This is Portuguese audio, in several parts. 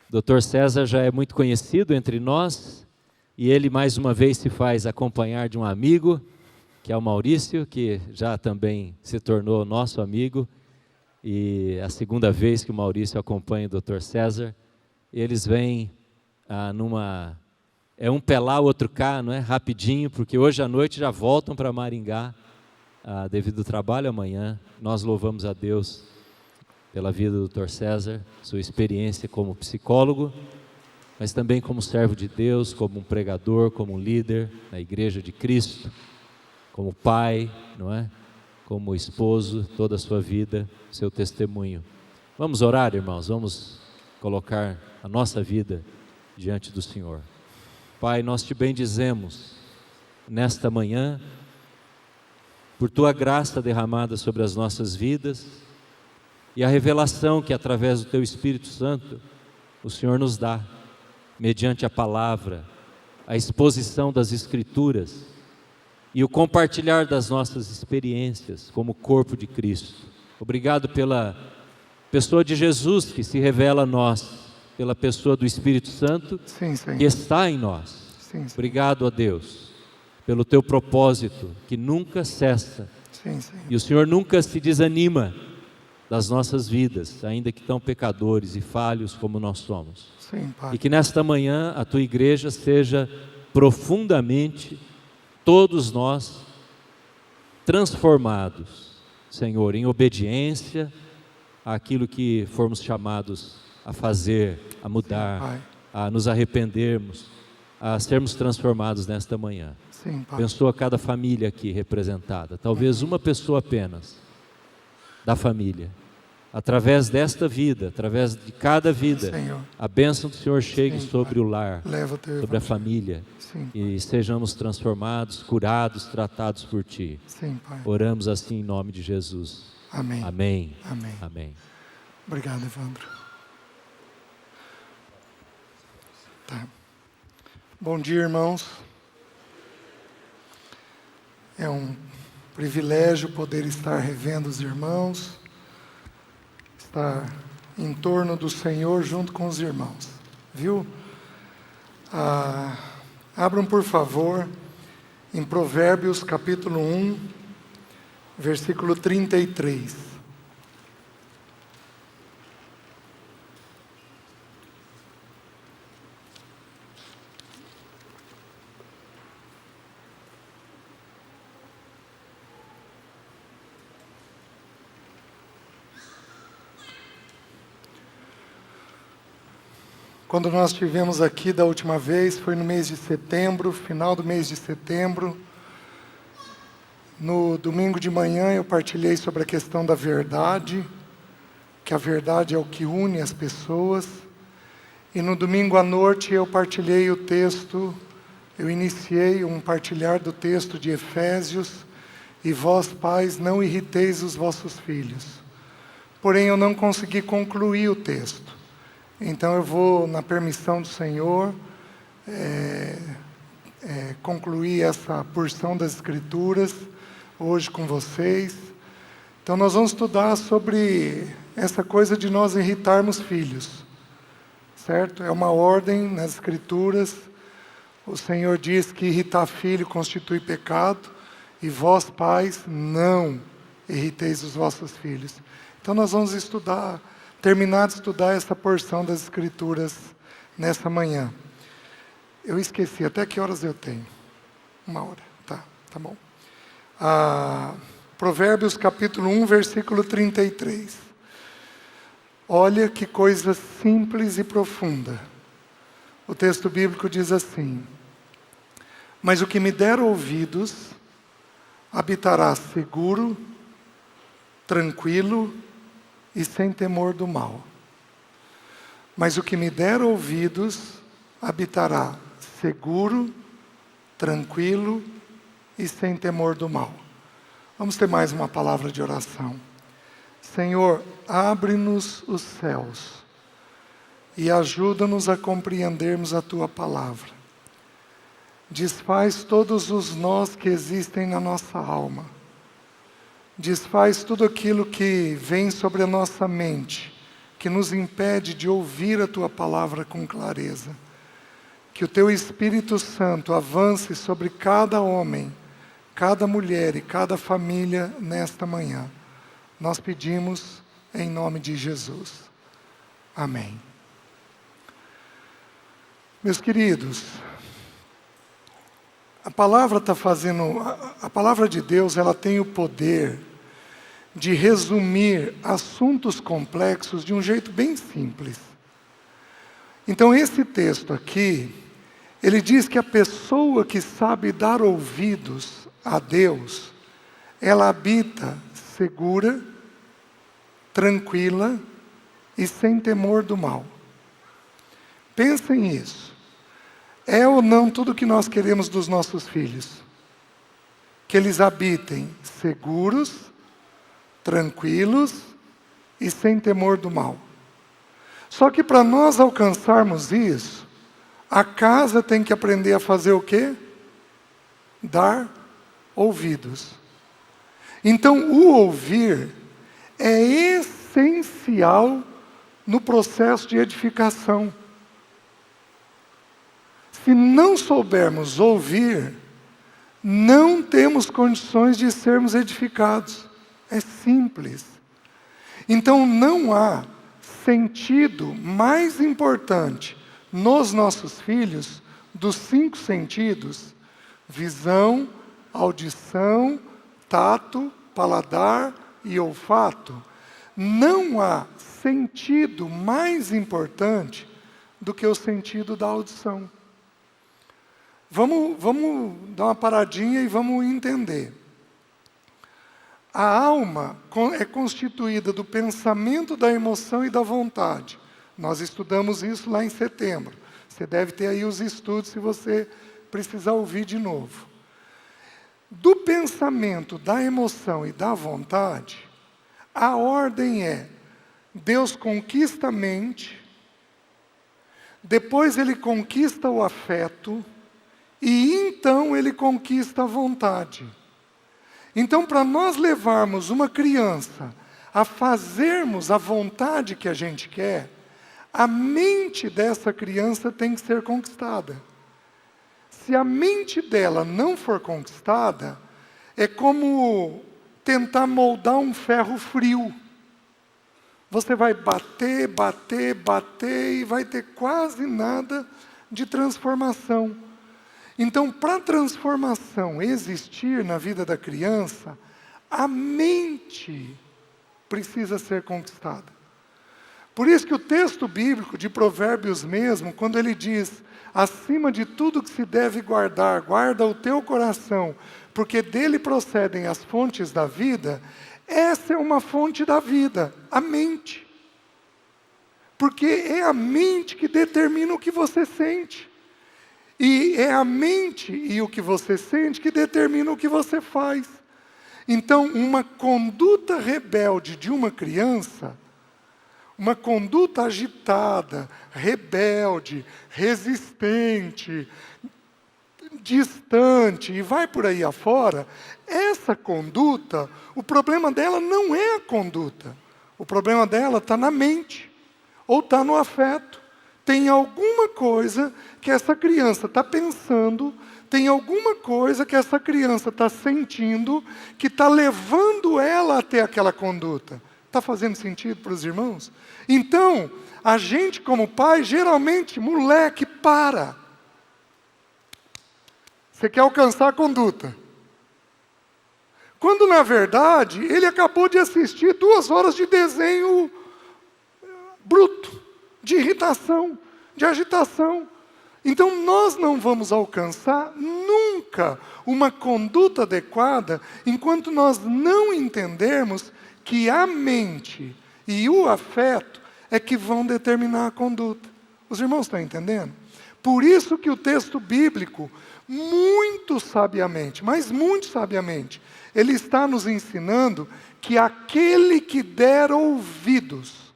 Dr. César já é muito conhecido entre nós e ele mais uma vez se faz acompanhar de um amigo, que é o Maurício, que já também se tornou nosso amigo, e é a segunda vez que o Maurício acompanha o Dr. César. Eles vêm é um pé lá, outro cá, não é? Rapidinho, porque hoje à noite já voltam para Maringá, devido ao trabalho amanhã. Nós louvamos a Deus pela vida do Dr. César, sua experiência como psicólogo, mas também como servo de Deus, como um pregador, como um líder na Igreja de Cristo, como pai, não é? Como esposo, toda a sua vida, seu testemunho. Vamos orar, irmãos, vamos colocar a nossa vida diante do Senhor. Pai, nós te bendizemos nesta manhã, por tua graça derramada sobre as nossas vidas, e a revelação que através do teu Espírito Santo o Senhor nos dá, mediante a palavra, a exposição das Escrituras e o compartilhar das nossas experiências como corpo de Cristo. Obrigado pela pessoa de Jesus que se revela a nós, pela pessoa do Espírito Santo que está em nós. Obrigado a Deus pelo teu propósito que nunca cessa, e o Senhor nunca se desanima das nossas vidas, ainda que tão pecadores e falhos como nós somos. E que nesta manhã a tua igreja seja profundamente, todos nós, transformados, Senhor, em obediência àquilo que formos chamados a fazer, a mudar, a nos arrependermos, a sermos transformados nesta manhã. Abençoa cada família aqui representada, talvez uma pessoa apenas da família. Através desta vida, através de cada vida, a bênção do Senhor chegue sobre o lar, sobre a família, e sejamos transformados, curados, tratados por Ti. Oramos assim em nome de Jesus. Amém. Amém. Amém. Amém. Obrigado, Evandro. Tá. Bom dia, irmãos. É um privilégio poder estar revendo os irmãos, estar em torno do Senhor junto com os irmãos, viu? Abram, por favor, em Provérbios capítulo 1, versículo 33. Quando nós estivemos aqui da última vez, foi no mês de setembro, final do mês de setembro. No domingo de manhã eu partilhei sobre a questão da verdade, que a verdade é o que une as pessoas. E no domingo à noite eu partilhei o texto, eu iniciei um partilhar do texto de Efésios, e vós, pais, não irriteis os vossos filhos. Porém eu não consegui concluir o texto. Então eu vou, na permissão do Senhor, concluir essa porção das Escrituras hoje com vocês. Então nós vamos estudar sobre essa coisa de nós irritarmos filhos, certo? É uma ordem nas Escrituras. O Senhor diz que irritar filho constitui pecado, e vós, pais, não irriteis os vossos filhos. Então nós vamos terminar de estudar essa porção das Escrituras nessa manhã. Eu esqueci, até que horas eu tenho? 1 hora, tá bom. Provérbios capítulo 1, versículo 33. Olha que coisa simples e profunda. O texto bíblico diz assim: mas o que me der ouvidos, habitará seguro, tranquilo e sem temor do mal. Mas o que me der ouvidos, habitará seguro, tranquilo e sem temor do mal. Vamos ter mais uma palavra de oração. Senhor, abre-nos os céus e ajuda-nos a compreendermos a Tua palavra. Desfaz todos os nós que existem na nossa alma. Desfaz tudo aquilo que vem sobre a nossa mente que nos impede de ouvir a Tua palavra com clareza. Que o Teu Espírito Santo avance sobre cada homem, cada mulher e cada família nesta manhã. Nós pedimos em nome de Jesus. Amém. Meus queridos, a palavra de Deus, ela tem o poder de resumir assuntos complexos de um jeito bem simples. Então esse texto aqui, ele diz que a pessoa que sabe dar ouvidos a Deus, ela habita segura, tranquila e sem temor do mal. Pensem nisso. É ou não tudo que nós queremos dos nossos filhos? Que eles habitem seguros, tranquilos e sem temor do mal. Só que para nós alcançarmos isso, a casa tem que aprender a fazer o quê? Dar ouvidos. Então, o ouvir é essencial no processo de edificação. Se não soubermos ouvir, não temos condições de sermos edificados. É simples. Então, não há sentido mais importante nos nossos filhos dos 5 sentidos: visão, audição, tato, paladar e olfato. Não há sentido mais importante do que o sentido da audição. Vamos dar uma paradinha e vamos entender. A alma é constituída do pensamento, da emoção e da vontade. Nós estudamos isso lá em setembro. Você deve ter aí os estudos se você precisar ouvir de novo. Do pensamento, da emoção e da vontade, a ordem é: Deus conquista a mente, depois Ele conquista o afeto, e então Ele conquista a vontade. Então, para nós levarmos uma criança a fazermos a vontade que a gente quer, a mente dessa criança tem que ser conquistada. Se a mente dela não for conquistada, é como tentar moldar um ferro frio. Você vai bater, bater, bater e vai ter quase nada de transformação. Então, para a transformação existir na vida da criança, a mente precisa ser conquistada. Por isso que o texto bíblico de Provérbios mesmo, quando ele diz: acima de tudo que se deve guardar, guarda o teu coração, porque dele procedem as fontes da vida, essa é uma fonte da vida, a mente. Porque é a mente que determina o que você sente. E é a mente e o que você sente que determina o que você faz. Então, uma conduta rebelde de uma criança, uma conduta agitada, rebelde, resistente, distante, e vai por aí afora, essa conduta, o problema dela não é a conduta. O problema dela está na mente, ou está no afeto. Tem alguma coisa que essa criança está pensando, tem alguma coisa que essa criança está sentindo, que está levando ela até aquela conduta. Está fazendo sentido para os irmãos? Então, a gente como pai, geralmente, moleque, para. Você quer alcançar a conduta. Quando, na verdade, ele acabou de assistir 2 horas de desenho bruto, de irritação, de agitação. Então, nós não vamos alcançar nunca uma conduta adequada enquanto nós não entendermos que a mente e o afeto é que vão determinar a conduta. Os irmãos estão entendendo? Por isso que o texto bíblico, muito sabiamente, mas muito sabiamente, ele está nos ensinando que aquele que der ouvidos.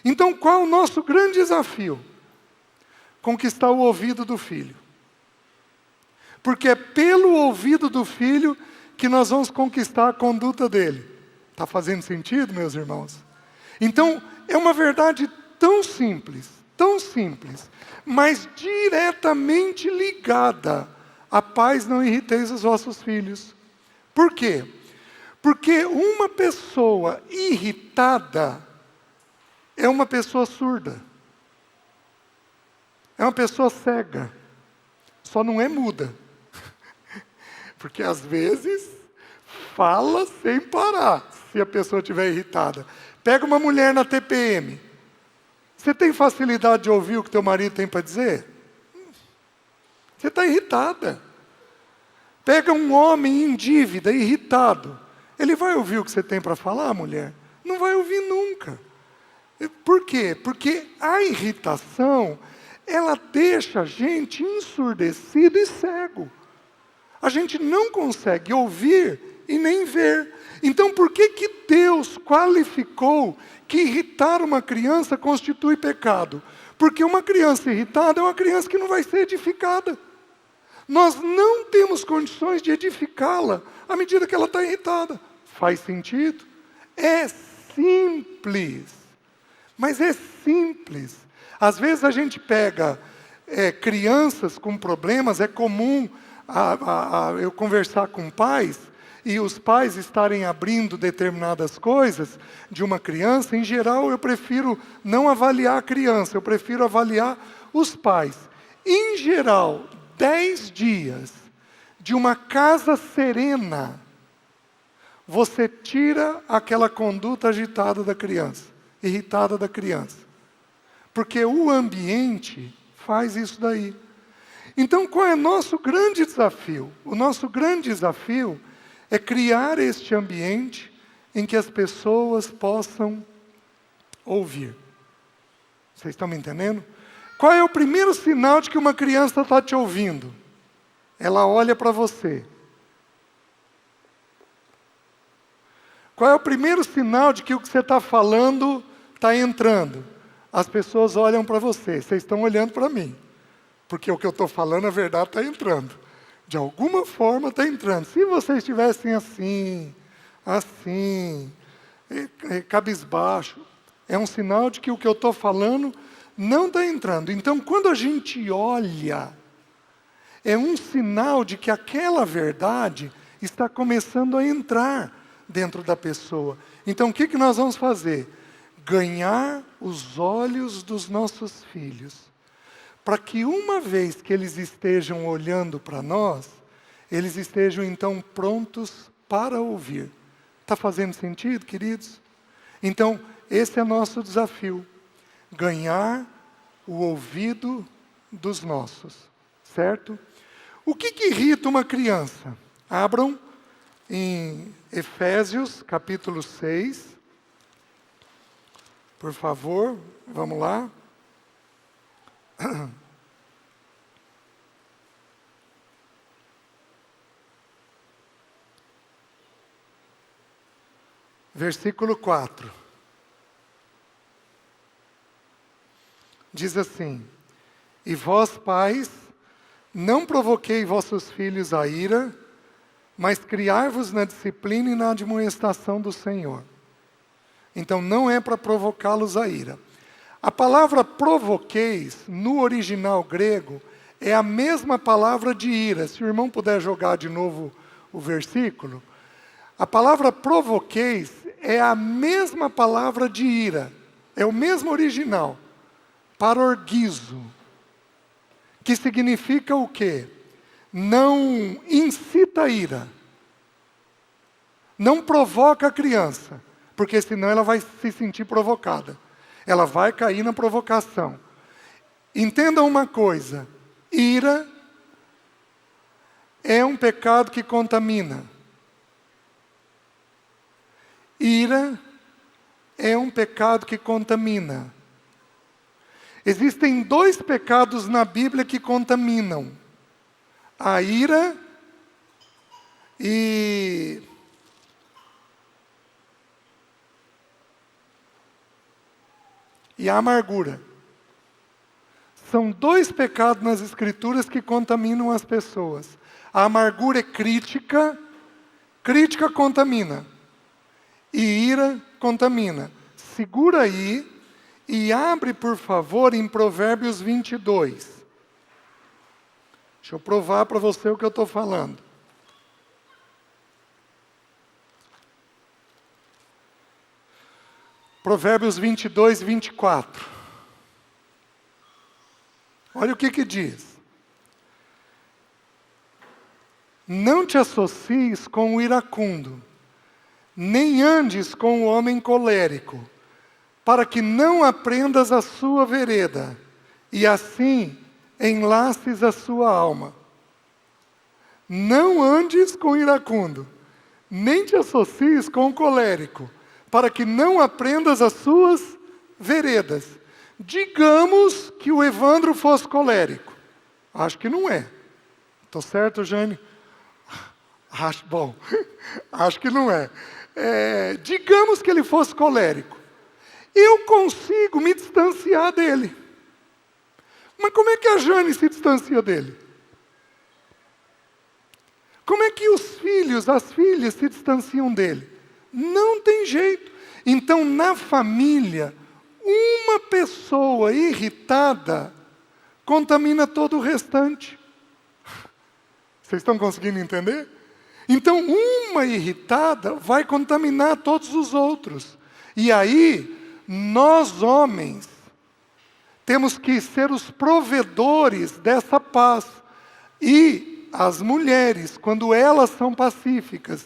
Então, qual o nosso grande desafio? Conquistar o ouvido do filho. Porque é pelo ouvido do filho que nós vamos conquistar a conduta dele. Está fazendo sentido, meus irmãos? Então, é uma verdade tão simples, mas diretamente ligada à paz não irriteis os vossos filhos. Por quê? Porque uma pessoa irritada é uma pessoa surda. É uma pessoa cega. Só não é muda. Porque às vezes fala sem parar, se a pessoa estiver irritada. Pega uma mulher na TPM. Você tem facilidade de ouvir o que teu marido tem para dizer? Você está irritada. Pega um homem em dívida, irritado. Ele vai ouvir o que você tem para falar, mulher? Não vai ouvir nunca. Por quê? Porque a irritação, ela deixa a gente ensurdecido e cego. A gente não consegue ouvir e nem ver. Então, por que Deus qualificou que irritar uma criança constitui pecado? Porque uma criança irritada é uma criança que não vai ser edificada. Nós não temos condições de edificá-la à medida que ela está irritada. Faz sentido? É simples. Mas é simples. Às vezes a gente pega crianças com problemas, é comum eu conversar com pais, e os pais estarem abrindo determinadas coisas de uma criança. Em geral, eu prefiro não avaliar a criança, eu prefiro avaliar os pais. Em geral, 10 dias de uma casa serena, você tira aquela conduta agitada da criança, irritada da criança. Porque o ambiente faz isso daí. Então, qual é o nosso grande desafio? O nosso grande desafio é criar este ambiente em que as pessoas possam ouvir. Vocês estão me entendendo? Qual é o primeiro sinal de que uma criança está te ouvindo? Ela olha para você. Qual é o primeiro sinal de que o que você está falando está entrando? As pessoas olham para você. Vocês estão olhando para mim. Porque o que eu estou falando, a verdade está entrando. De alguma forma está entrando. Se vocês estivessem assim, cabisbaixo, é um sinal de que o que eu estou falando não está entrando. Então, quando a gente olha, é um sinal de que aquela verdade está começando a entrar dentro da pessoa. Então, o que nós vamos fazer? Ganhar os olhos dos nossos filhos, para que uma vez que eles estejam olhando para nós, eles estejam então prontos para ouvir. Está fazendo sentido, queridos? Então, esse é nosso desafio. Ganhar o ouvido dos nossos, certo? O que irrita uma criança? Abram em Efésios, capítulo 6. Por favor, vamos lá. Versículo 4. Diz assim: E vós, pais, não provoquei vossos filhos a ira, mas criai-vos na disciplina e na admoestação do Senhor. Então, não é para provocá-los a ira. A palavra provoqueis, no original grego, é a mesma palavra de ira. Se o irmão puder jogar de novo o versículo. A palavra provoqueis é a mesma palavra de ira. É o mesmo original. Parorgizo. Que significa o quê? Não incita a ira. Não provoca a criança. Porque senão ela vai se sentir provocada. Ela vai cair na provocação. Entendam uma coisa. Ira é um pecado que contamina. Ira é um pecado que contamina. Existem 2 pecados na Bíblia que contaminam. A ira e a amargura. São 2 pecados nas Escrituras que contaminam as pessoas. A amargura é crítica, crítica contamina. E ira contamina. Segura aí, E abre, por favor, em Provérbios 22. Deixa eu provar para você o que eu estou falando. Provérbios 22, 24. Olha o que diz. Não te associes com o iracundo, nem andes com o homem colérico, para que não aprendas a sua vereda, e assim enlaces a sua alma. Não andes com o iracundo, nem te associes com o colérico, para que não aprendas as suas veredas. Digamos que o Evandro fosse colérico. Acho que não é. Estou certo, Jane? Acho que não é. Digamos que ele fosse colérico. Eu consigo me distanciar dele. Mas como é que a Jane se distancia dele? Como é que os filhos, as filhas se distanciam dele? Não tem jeito. Então, na família, uma pessoa irritada contamina todo o restante. Vocês estão conseguindo entender? Então, uma irritada vai contaminar todos os outros. E aí, nós homens, temos que ser os provedores dessa paz. E as mulheres, quando elas são pacíficas.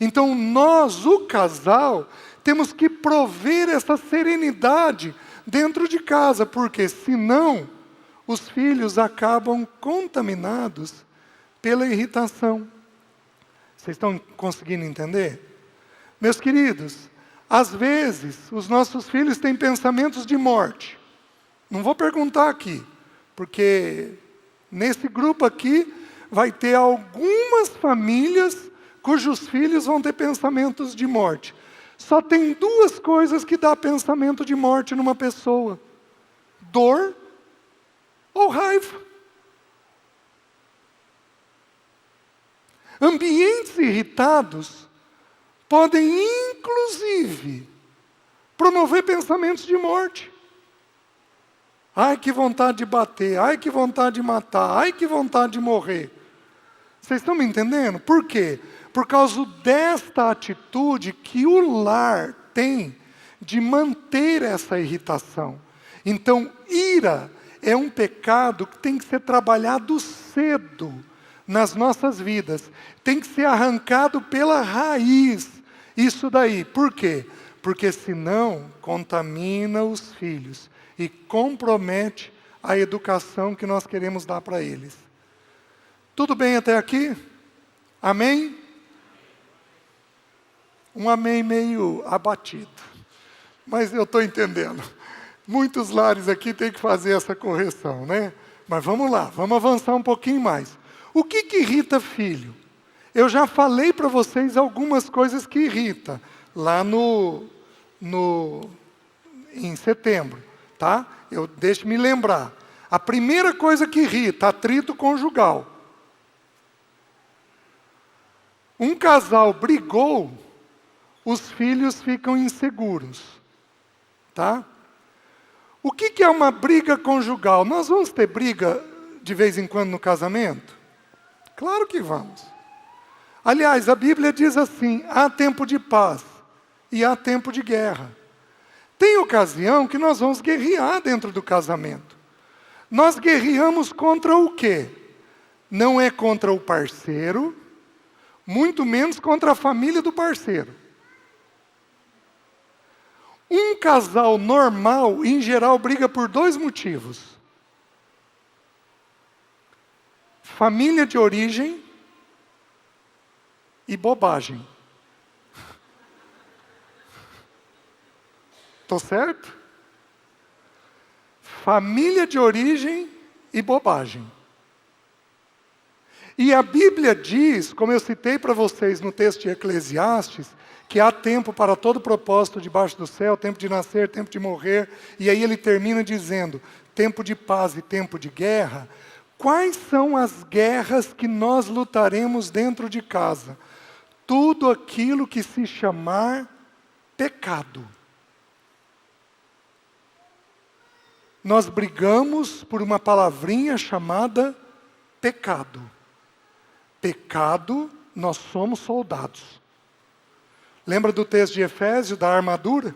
Então, nós, o casal, temos que prover essa serenidade dentro de casa, porque senão os filhos acabam contaminados pela irritação. Vocês estão conseguindo entender? Meus queridos, às vezes os nossos filhos têm pensamentos de morte. Não vou perguntar aqui, porque nesse grupo aqui vai ter algumas famílias cujos filhos vão ter pensamentos de morte. Só tem duas coisas que dá pensamento de morte numa pessoa: dor ou raiva. Ambientes irritados podem, inclusive, promover pensamentos de morte. Ai, que vontade de bater, ai, que vontade de matar, ai, que vontade de morrer. Vocês estão me entendendo? Por quê? Por causa desta atitude que o lar tem de manter essa irritação. Então, ira é um pecado que tem que ser trabalhado cedo nas nossas vidas. Tem que ser arrancado pela raiz. Isso daí. Por quê? Porque senão contamina os filhos e compromete a educação que nós queremos dar para eles. Tudo bem até aqui? Amém? Um amém meio abatido. Mas eu estou entendendo. Muitos lares aqui têm que fazer essa correção, né? Mas vamos lá, vamos avançar um pouquinho mais. O que irrita filho? Eu já falei para vocês algumas coisas que irritam lá em setembro, tá? Deixe-me lembrar. A primeira coisa que irrita, atrito conjugal. Um casal brigou, os filhos ficam inseguros, tá? O que é uma briga conjugal? Nós vamos ter briga de vez em quando no casamento? Claro que vamos. Aliás, a Bíblia diz assim: há tempo de paz e há tempo de guerra. Tem ocasião que nós vamos guerrear dentro do casamento. Nós guerreamos contra o quê? Não é contra o parceiro, muito menos contra a família do parceiro. Um casal normal, em geral, briga por dois motivos: família de origem e bobagem. Estou certo? Família de origem e bobagem. E a Bíblia diz, como eu citei para vocês no texto de Eclesiastes, que há tempo para todo propósito debaixo do céu, tempo de nascer, tempo de morrer. E aí ele termina dizendo, tempo de paz e tempo de guerra. Quais são as guerras que nós lutaremos dentro de casa? Tudo aquilo que se chamar pecado. nós brigamos por uma palavrinha chamada pecado. Pecado, nós somos soldados. Lembra do texto de Efésios, da armadura?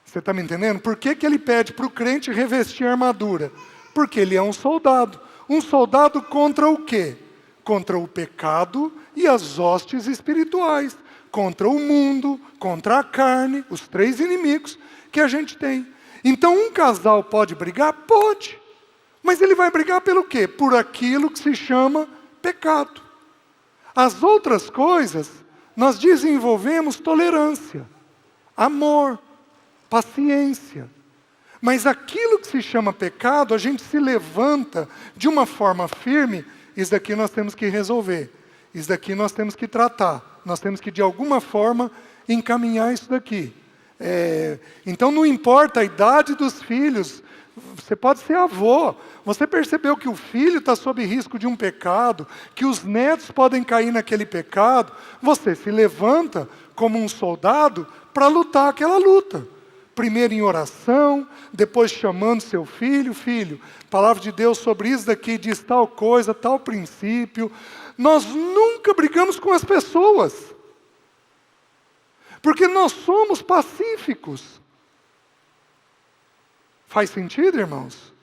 Você está me entendendo? Por que ele pede para o crente revestir a armadura? Porque ele é um soldado. Um soldado contra o quê? Contra o pecado e as hostes espirituais. Contra o mundo, contra a carne, os 3 inimigos que a gente tem. Então um casal pode brigar? Pode. Mas ele vai brigar pelo quê? Por aquilo que se chama pecado. As outras coisas, nós desenvolvemos tolerância, amor, paciência. Mas aquilo que se chama pecado, a gente se levanta de uma forma firme. Isso daqui nós temos que resolver. Isso daqui nós temos que tratar. Nós temos que, de alguma forma, encaminhar isso daqui. Então, não importa a idade dos filhos. Você pode ser avô. Você percebeu que o filho está sob risco de um pecado, que os netos podem cair naquele pecado. Você se levanta como um soldado para lutar aquela luta. Primeiro em oração, depois chamando seu filho. Filho, a palavra de Deus sobre isso daqui diz tal coisa, tal princípio. Nós nunca brigamos com as pessoas. Porque nós somos pacíficos. Faz sentido, irmãos?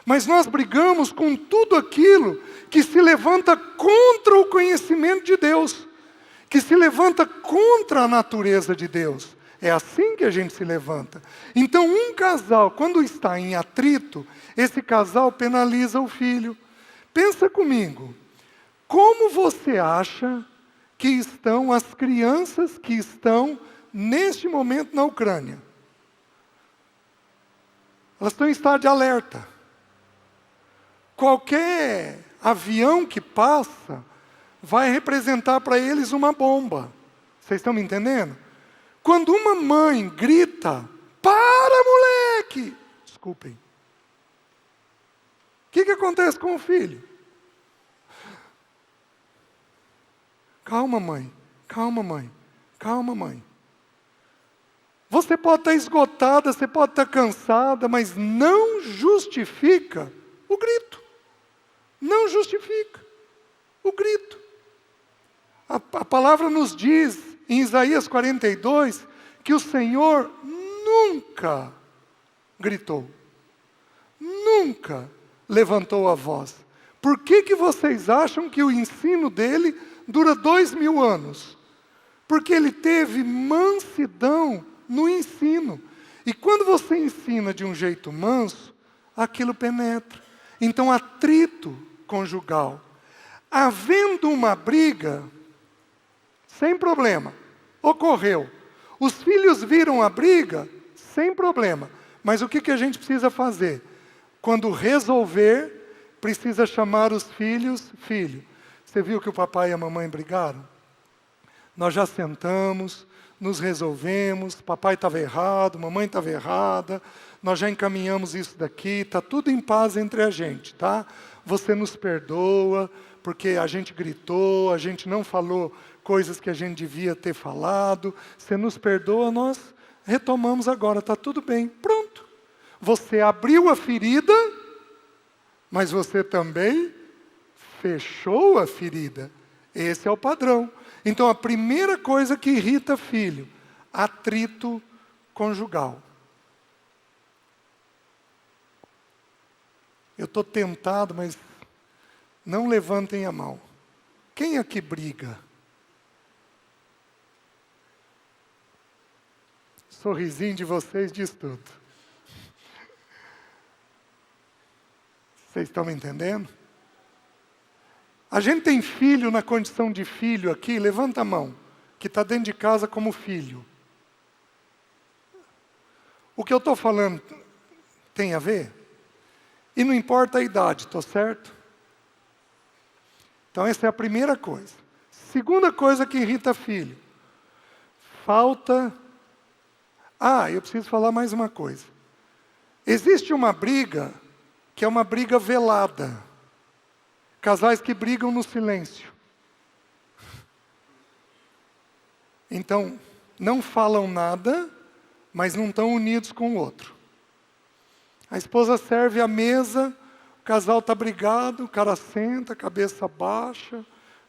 Mas nós brigamos com tudo aquilo que se levanta contra o conhecimento de Deus. Que se levanta contra a natureza de Deus. É assim que a gente se levanta. Então, um casal, quando está em atrito, esse casal penaliza o filho. Pensa comigo. Como você acha que estão as crianças que estão, neste momento, na Ucrânia? Elas estão em estado de alerta. Qualquer avião que passa vai representar para eles uma bomba. Vocês estão me entendendo? Quando uma mãe grita, para, moleque! Desculpem. O que acontece com o filho? Calma, mãe. Calma, mãe. Calma, mãe. Você pode estar esgotada, você pode estar cansada, mas não justifica o grito. Não justifica o grito. A palavra nos diz, em Isaías 42, que o Senhor nunca gritou. Nunca levantou a voz. Por que vocês acham que o ensino dele dura 2000 anos? Porque ele teve mansidão no ensino. E quando você ensina de um jeito manso, aquilo penetra. Então, atrito conjugal. Havendo uma briga, sem problema, ocorreu. Os filhos viram a briga, sem problema. Mas o que a gente precisa fazer? Quando resolver, precisa chamar os filhos. Filho, você viu que o papai e a mamãe brigaram? Nós já sentamos, nos resolvemos, papai estava errado, mamãe estava errada, nós já encaminhamos isso daqui, está tudo em paz entre a gente, tá? Você nos perdoa, porque a gente gritou, a gente não falou coisas que a gente devia ter falado, você nos perdoa, nós retomamos agora, está tudo bem, pronto. Você abriu a ferida, mas você também fechou a ferida. Esse é o padrão. Então, a primeira coisa que irrita filho, atrito conjugal. Eu estou tentado, mas não levantem a mão. Quem aqui briga? Sorrisinho de vocês diz tudo. Vocês estão me entendendo? A gente tem filho na condição de filho aqui, levanta a mão, que está dentro de casa como filho. O que eu estou falando tem a ver? E não importa a idade, estou certo? Então essa é a primeira coisa. Segunda coisa que irrita filho. Falta... eu preciso falar mais uma coisa. Existe uma briga que é uma briga velada. Casais que brigam no silêncio. Então, não falam nada, mas não estão unidos com o outro. A esposa serve a mesa, o casal está brigado, o cara senta, cabeça baixa,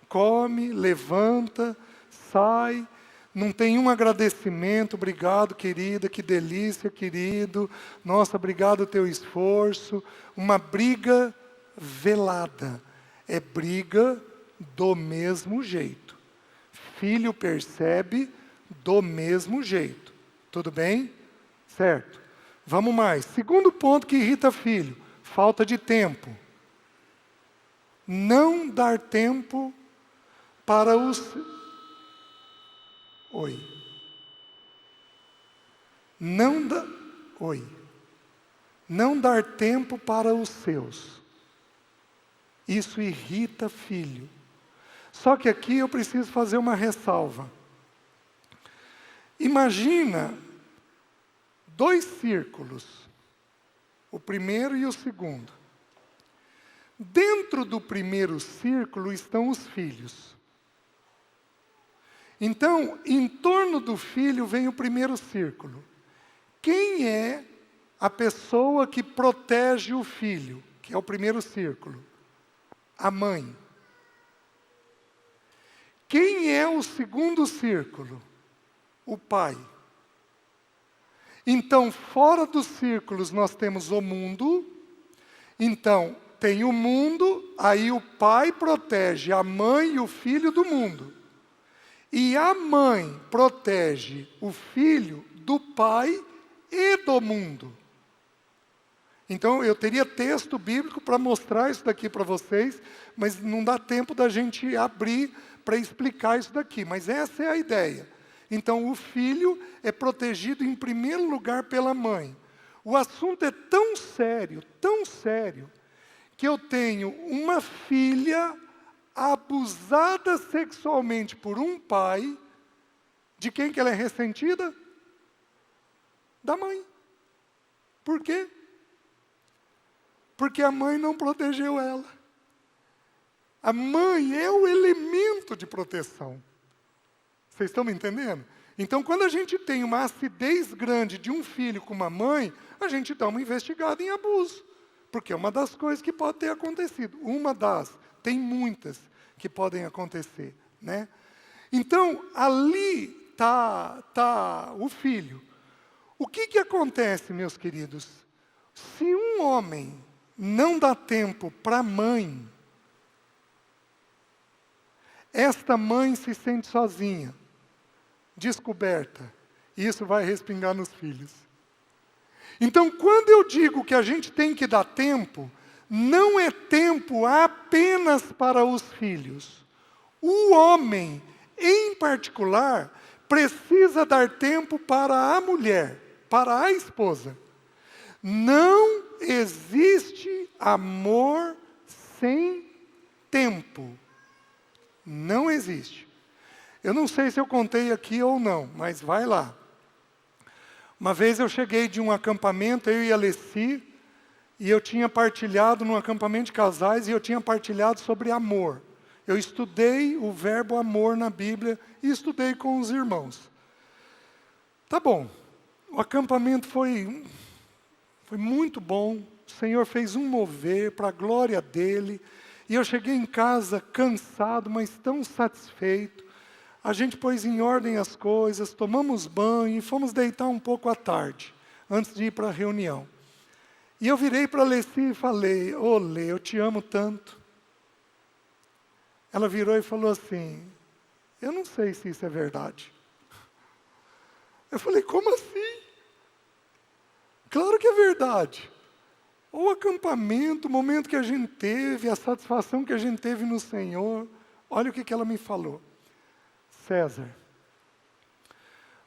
come, levanta, sai, não tem um agradecimento, obrigado querida, que delícia querido, nossa, obrigado o teu esforço. Uma briga velada, é briga do mesmo jeito. Filho percebe do mesmo jeito. Tudo bem? Certo. Vamos mais. Segundo ponto que irrita filho, falta de tempo. Não dar tempo para os... Oi. Oi. Não dar tempo para os seus. Isso irrita filho. Só que aqui eu preciso fazer uma ressalva. Imagina 2 círculos, o primeiro e o segundo. Dentro do primeiro círculo estão os filhos. Então, em torno do filho vem o primeiro círculo. Quem é a pessoa que protege o filho, que é o primeiro círculo? A mãe. Quem é o segundo círculo? O pai. Então, fora dos círculos nós temos o mundo. Então, tem o mundo, aí o pai protege a mãe e o filho do mundo. E a mãe protege o filho do pai e do mundo. Então, eu teria texto bíblico para mostrar isso daqui para vocês, mas não dá tempo da gente abrir para explicar isso daqui. Mas essa é a ideia. Então, o filho é protegido em primeiro lugar pela mãe. O assunto é tão sério, que eu tenho uma filha abusada sexualmente por um pai. De quem que ela é ressentida? Da mãe. Por quê? Porque a mãe não protegeu ela. A mãe é o elemento de proteção. Vocês estão me entendendo? Então, quando a gente tem uma acidez grande de um filho com uma mãe, a gente dá uma investigada em abuso. Porque é uma das coisas que pode ter acontecido. Tem muitas que podem acontecer, né? Então, ali está o filho. O que acontece, meus queridos? Se um homem não dá tempo para a mãe, esta mãe se sente sozinha, descoberta, e isso vai respingar nos filhos. Então, quando eu digo que a gente tem que dar tempo, não é tempo apenas para os filhos. O homem, em particular, precisa dar tempo para a mulher, para a esposa. Não existe amor sem tempo. Não existe. Eu não sei se eu contei aqui ou não, mas vai lá. Uma vez eu cheguei de um acampamento, eu e a Alessi, e eu tinha partilhado num acampamento de casais, e eu tinha partilhado sobre amor. Eu estudei o verbo amor na Bíblia e estudei com os irmãos. Tá bom, o acampamento foi muito bom, o Senhor fez um mover para a glória dEle, e eu cheguei em casa cansado, mas tão satisfeito. A gente pôs em ordem as coisas, tomamos banho e fomos deitar um pouco à tarde, antes de ir para a reunião. E eu virei para a Alessi e falei, ô Lê, eu te amo tanto. Ela virou e falou assim, eu não sei se isso é verdade. Eu falei, como assim? Claro que é verdade. O acampamento, o momento que a gente teve, a satisfação que a gente teve no Senhor. Olha o que ela me falou. César,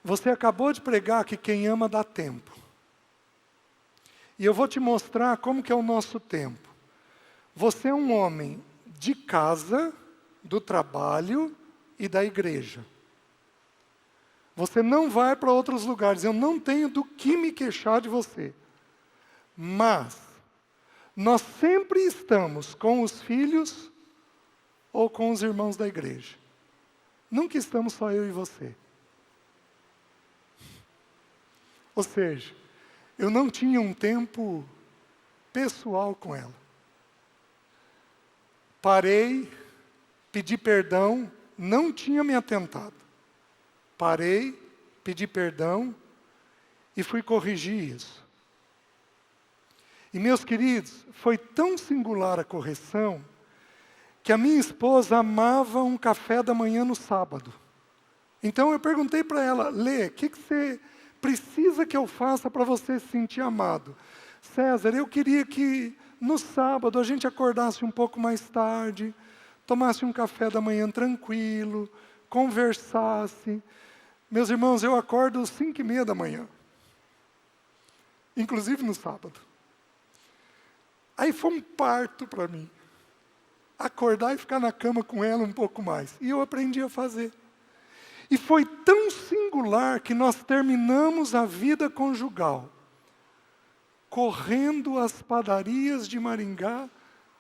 você acabou de pregar que quem ama dá tempo. E eu vou te mostrar como que é o nosso tempo. Você é um homem de casa, do trabalho e da igreja. Você não vai para outros lugares. Eu não tenho do que me queixar de você. Mas, nós sempre estamos com os filhos ou com os irmãos da igreja. Nunca estamos só eu e você. Ou seja, eu não tinha um tempo pessoal com ela. Parei, pedi perdão, não tinha me atentado. Parei, pedi perdão e fui corrigir isso. E, meus queridos, foi tão singular a correção que a minha esposa amava um café da manhã no sábado. Então eu perguntei para ela, Lê, o que você precisa que eu faça para você se sentir amado? César, eu queria que no sábado a gente acordasse um pouco mais tarde, tomasse um café da manhã tranquilo, conversasse. Meus irmãos, eu acordo às 5:30 da manhã, inclusive no sábado. Aí foi um parto para mim, acordar e ficar na cama com ela um pouco mais. E eu aprendi a fazer. E foi tão singular que nós terminamos a vida conjugal, correndo às padarias de Maringá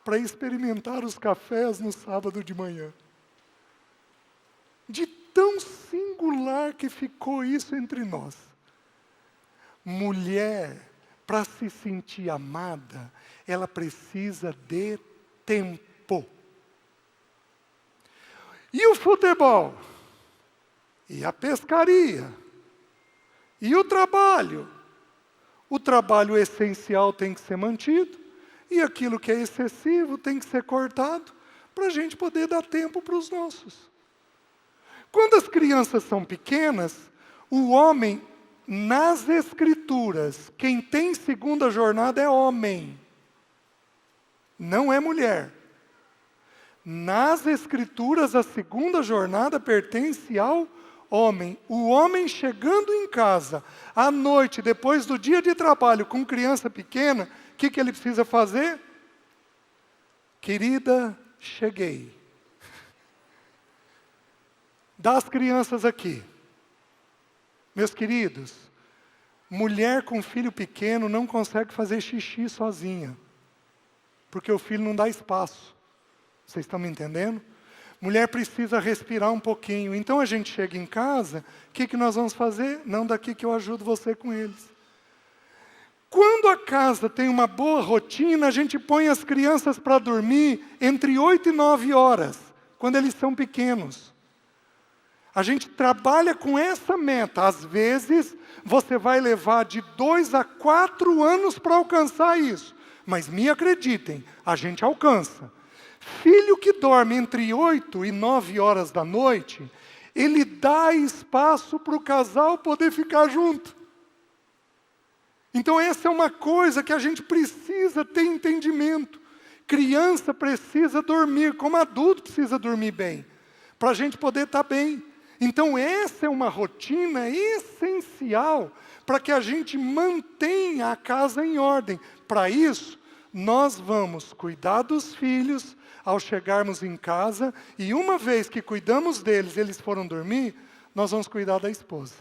para experimentar os cafés no sábado de manhã. De tão singular que ficou isso entre nós. Mulher, para se sentir amada, ela precisa de tempo. E o futebol? E a pescaria? E o trabalho? O trabalho essencial tem que ser mantido, e aquilo que é excessivo tem que ser cortado, para a gente poder dar tempo para os nossos. Quando as crianças são pequenas, o homem, nas Escrituras, quem tem segunda jornada é homem, não é mulher. Nas Escrituras, a segunda jornada pertence ao homem. O homem chegando em casa, à noite, depois do dia de trabalho, com criança pequena, o que ele precisa fazer? Querida, cheguei. Dá as crianças aqui. Meus queridos, mulher com filho pequeno não consegue fazer xixi sozinha, porque o filho não dá espaço. Vocês estão me entendendo? Mulher precisa respirar um pouquinho. Então a gente chega em casa, o que nós vamos fazer? Não, daqui que eu ajudo você com eles. Quando a casa tem uma boa rotina, a gente põe as crianças para dormir entre 8 e 9 horas, quando eles são pequenos. A gente trabalha com essa meta. Às vezes, você vai levar de 2 a 4 anos para alcançar isso. Mas me acreditem, a gente alcança. Filho que dorme entre 8 e 9 horas da noite, ele dá espaço para o casal poder ficar junto. Então essa é uma coisa que a gente precisa ter entendimento. Criança precisa dormir, como adulto precisa dormir bem, para a gente poder estar bem. Então essa é uma rotina essencial para que a gente mantenha a casa em ordem. Para isso, nós vamos cuidar dos filhos ao chegarmos em casa, e uma vez que cuidamos deles, eles foram dormir, nós vamos cuidar da esposa.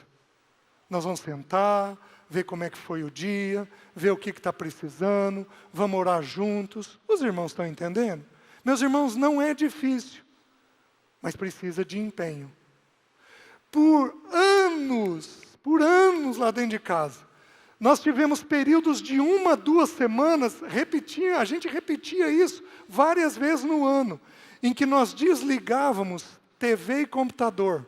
Nós vamos sentar, ver como é que foi o dia, ver o que está precisando, vamos orar juntos. Os irmãos estão entendendo? Meus irmãos, não é difícil, mas precisa de empenho. Por anos lá dentro de casa, nós tivemos períodos de 1 a 2 semanas, a gente repetia isso várias vezes no ano, em que nós desligávamos TV e computador.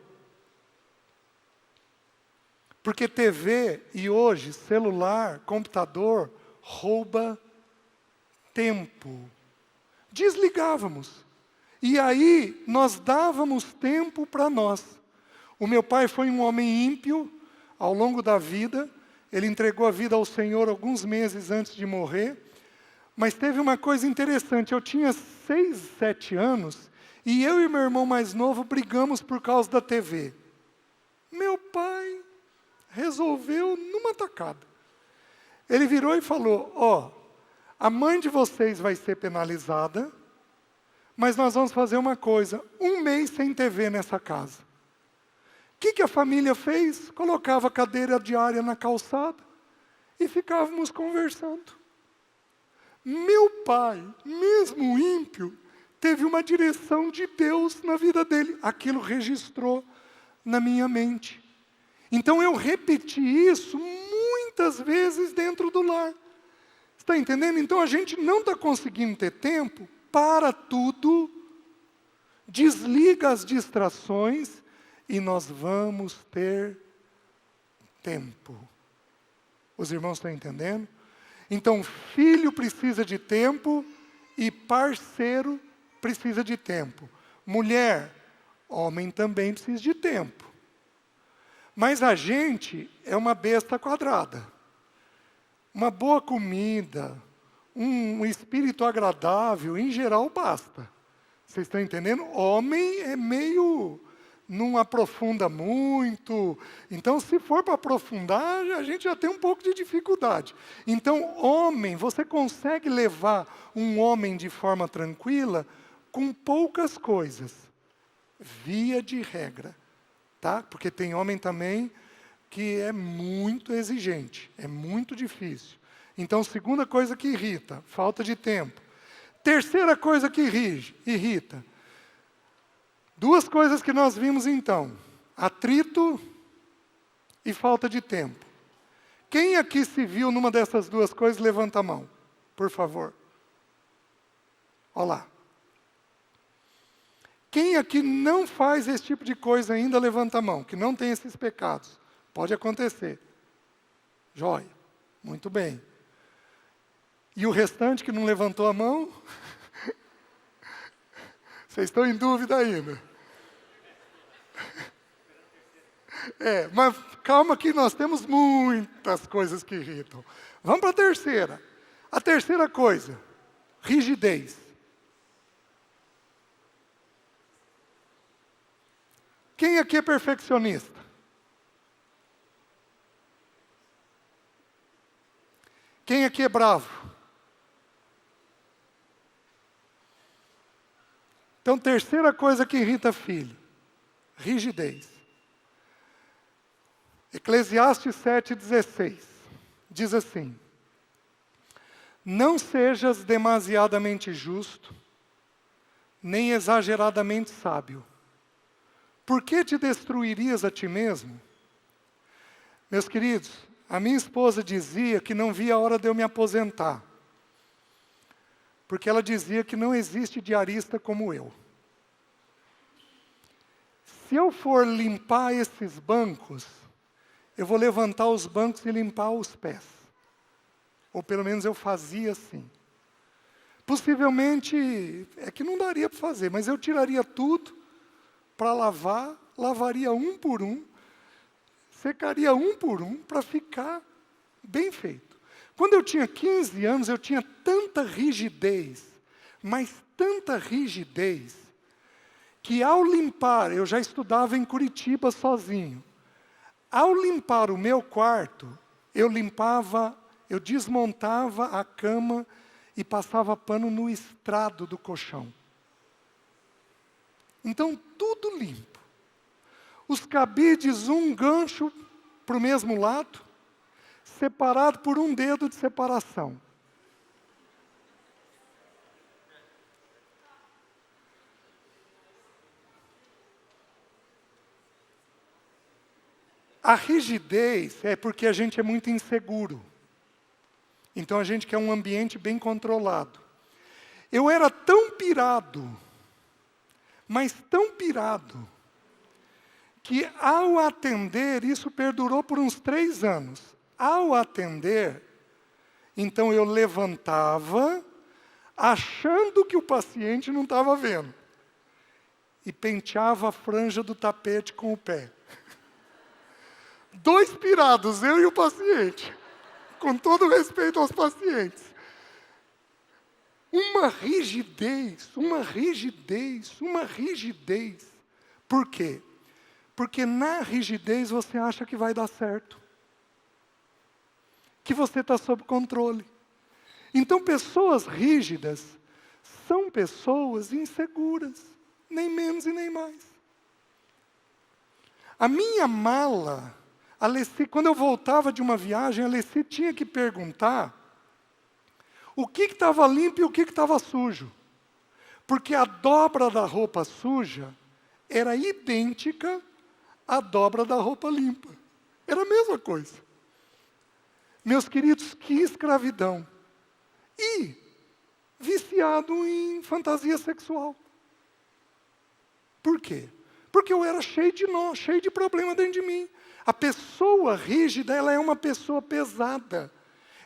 Porque TV e hoje, celular, computador, rouba tempo. Desligávamos. E aí, nós dávamos tempo para nós. O meu pai foi um homem ímpio ao longo da vida. Ele entregou a vida ao Senhor alguns meses antes de morrer. Mas teve uma coisa interessante. Eu tinha 6, 7 anos e eu e meu irmão mais novo brigamos por causa da TV. Meu pai resolveu numa tacada. Ele virou e falou, a mãe de vocês vai ser penalizada, mas nós vamos fazer uma coisa, 1 mês sem TV nessa casa. O que a família fez? Colocava a cadeira diária na calçada e ficávamos conversando. Meu pai, mesmo ímpio, teve uma direção de Deus na vida dele. Aquilo registrou na minha mente. Então eu repeti isso muitas vezes dentro do lar. Está entendendo? Então a gente não está conseguindo ter tempo para tudo, desliga as distrações e nós vamos ter tempo. Os irmãos estão entendendo? Então, filho precisa de tempo e parceiro precisa de tempo. Mulher, homem também precisa de tempo. Mas a gente é uma besta quadrada. Uma boa comida, um espírito agradável, em geral, basta. Vocês estão entendendo? Homem é meio... não aprofunda muito. Então, se for para aprofundar, a gente já tem um pouco de dificuldade. Então, homem, você consegue levar um homem de forma tranquila com poucas coisas, via de regra. Tá? Porque tem homem também que é muito exigente, é muito difícil. Então, segunda coisa que irrita, falta de tempo. Terceira coisa que irrita, duas coisas que nós vimos então, atrito e falta de tempo. Quem aqui se viu numa dessas duas coisas, levanta a mão, por favor. Olha lá. Quem aqui não faz esse tipo de coisa ainda, levanta a mão, que não tem esses pecados. Pode acontecer. Jóia. Muito bem. E o restante que não levantou a mão? Vocês estão em dúvida ainda. Mas calma que nós temos muitas coisas que irritam. Vamos para a terceira. A terceira coisa, rigidez. Quem aqui é perfeccionista? Quem aqui é bravo? Então, terceira coisa que irrita filho, rigidez. Eclesiastes 7,16 diz assim: não sejas demasiadamente justo, nem exageradamente sábio. Por que te destruirias a ti mesmo? Meus queridos, a minha esposa dizia que não via a hora de eu me aposentar. Porque ela dizia que não existe diarista como eu. Se eu for limpar esses bancos, eu vou levantar os bancos e limpar os pés. Ou pelo menos eu fazia assim. Possivelmente, é que não daria para fazer, mas eu tiraria tudo para lavar, lavaria um por um, secaria um por um para ficar bem feito. Quando eu tinha 15 anos, eu tinha tanta rigidez, mas tanta rigidez, que ao limpar, eu já estudava em Curitiba sozinho. Ao limpar o meu quarto, eu desmontava a cama e passava pano no estrado do colchão. Então, tudo limpo. Os cabides, um gancho para o mesmo lado, separado por um dedo de separação. A rigidez é porque a gente é muito inseguro. Então a gente quer um ambiente bem controlado. Eu era tão pirado, mas tão pirado, que ao atender, isso perdurou por uns 3 anos. Ao atender, então eu levantava, achando que o paciente não estava vendo, e penteava a franja do tapete com o pé. 2 pirados, eu e o paciente, com todo respeito aos pacientes. Uma rigidez. Por quê? Porque na rigidez você acha que vai dar certo. Que você está sob controle. Então, pessoas rígidas são pessoas inseguras. Nem menos e nem mais. A minha mala, a Leci, quando eu voltava de uma viagem, a Leci tinha que perguntar o que estava limpo e o que estava sujo. Porque a dobra da roupa suja era idêntica à dobra da roupa limpa. Era a mesma coisa. Meus queridos, que escravidão. e viciado em fantasia sexual. Por quê? Porque eu era cheio de nó, cheio de problema dentro de mim. A pessoa rígida, ela é uma pessoa pesada.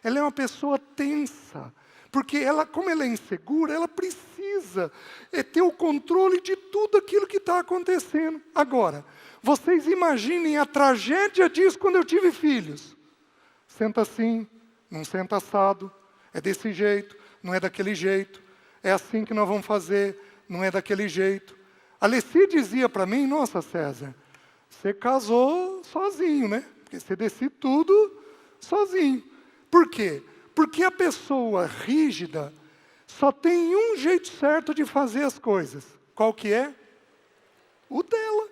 Ela é uma pessoa tensa. Porque ela, como ela é insegura, ela precisa ter o controle de tudo aquilo que está acontecendo. Agora, vocês imaginem a tragédia disso quando eu tive filhos. Senta assim, não senta assado, é desse jeito, não é daquele jeito, é assim que nós vamos fazer, não é daquele jeito. A Leci dizia para mim, nossa César, você casou sozinho, né? Porque você decide tudo sozinho. Por quê? Porque a pessoa rígida só tem um jeito certo de fazer as coisas. Qual que é? O dela.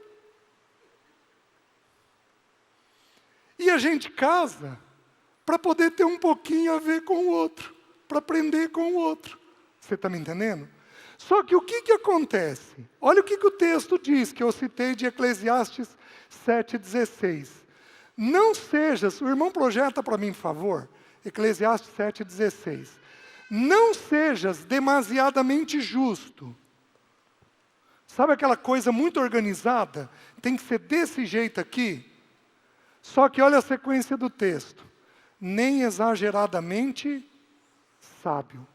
E a gente casa para poder ter um pouquinho a ver com o outro, para aprender com o outro. Você está me entendendo? Só que o que acontece? Olha o que o texto diz, que eu citei de Eclesiastes 7,16. Não sejas, o irmão projeta para mim, por favor, Eclesiastes 7,16. Não sejas demasiadamente justo. Sabe aquela coisa muito organizada? Tem que ser desse jeito aqui. Só que olha a sequência do texto. Nem exageradamente sábio.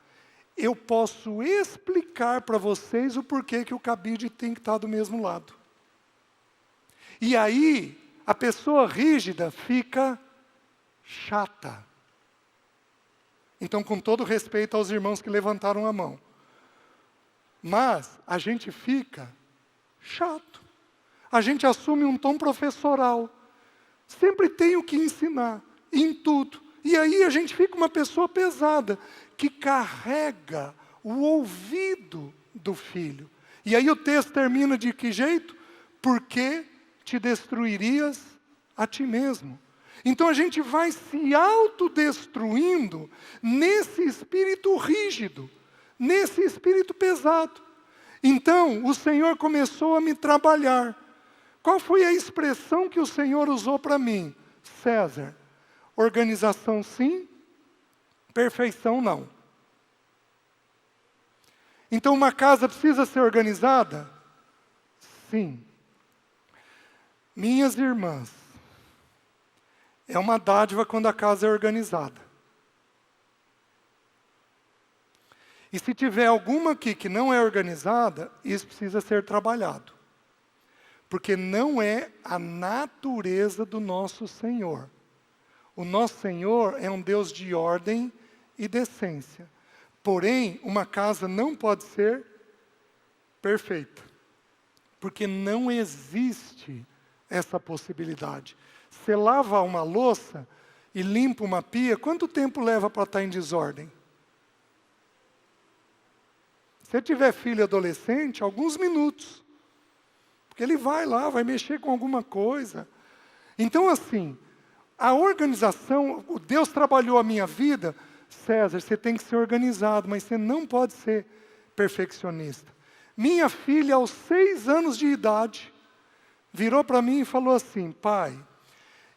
Eu posso explicar para vocês o porquê que o cabide tem que estar do mesmo lado. E aí, a pessoa rígida fica chata. Então, com todo respeito aos irmãos que levantaram a mão. Mas a gente fica chato. A gente assume um tom professoral. Sempre tenho que ensinar, em tudo. E aí a gente fica uma pessoa pesada, que carrega o ouvido do filho. E aí o texto termina de que jeito? Porque te destruirias a ti mesmo. Então a gente vai se autodestruindo nesse espírito rígido, nesse espírito pesado. Então o Senhor começou a me trabalhar. Qual foi a expressão que o Senhor usou para mim? César, organização sim, perfeição não. Então uma casa precisa ser organizada? Sim. Minhas irmãs, é uma dádiva quando a casa é organizada. E se tiver alguma aqui que não é organizada, isso precisa ser trabalhado. Porque não é a natureza do nosso Senhor. O nosso Senhor é um Deus de ordem e decência. Porém, uma casa não pode ser perfeita. Porque não existe essa possibilidade. Você lava uma louça e limpa uma pia, quanto tempo leva para estar em desordem? Se tiver filho adolescente, alguns minutos. Porque ele vai lá, vai mexer com alguma coisa. Então, assim, a organização, Deus trabalhou a minha vida. César, você tem que ser organizado, mas você não pode ser perfeccionista. Minha filha, aos 6 anos de idade, virou para mim e falou assim, pai,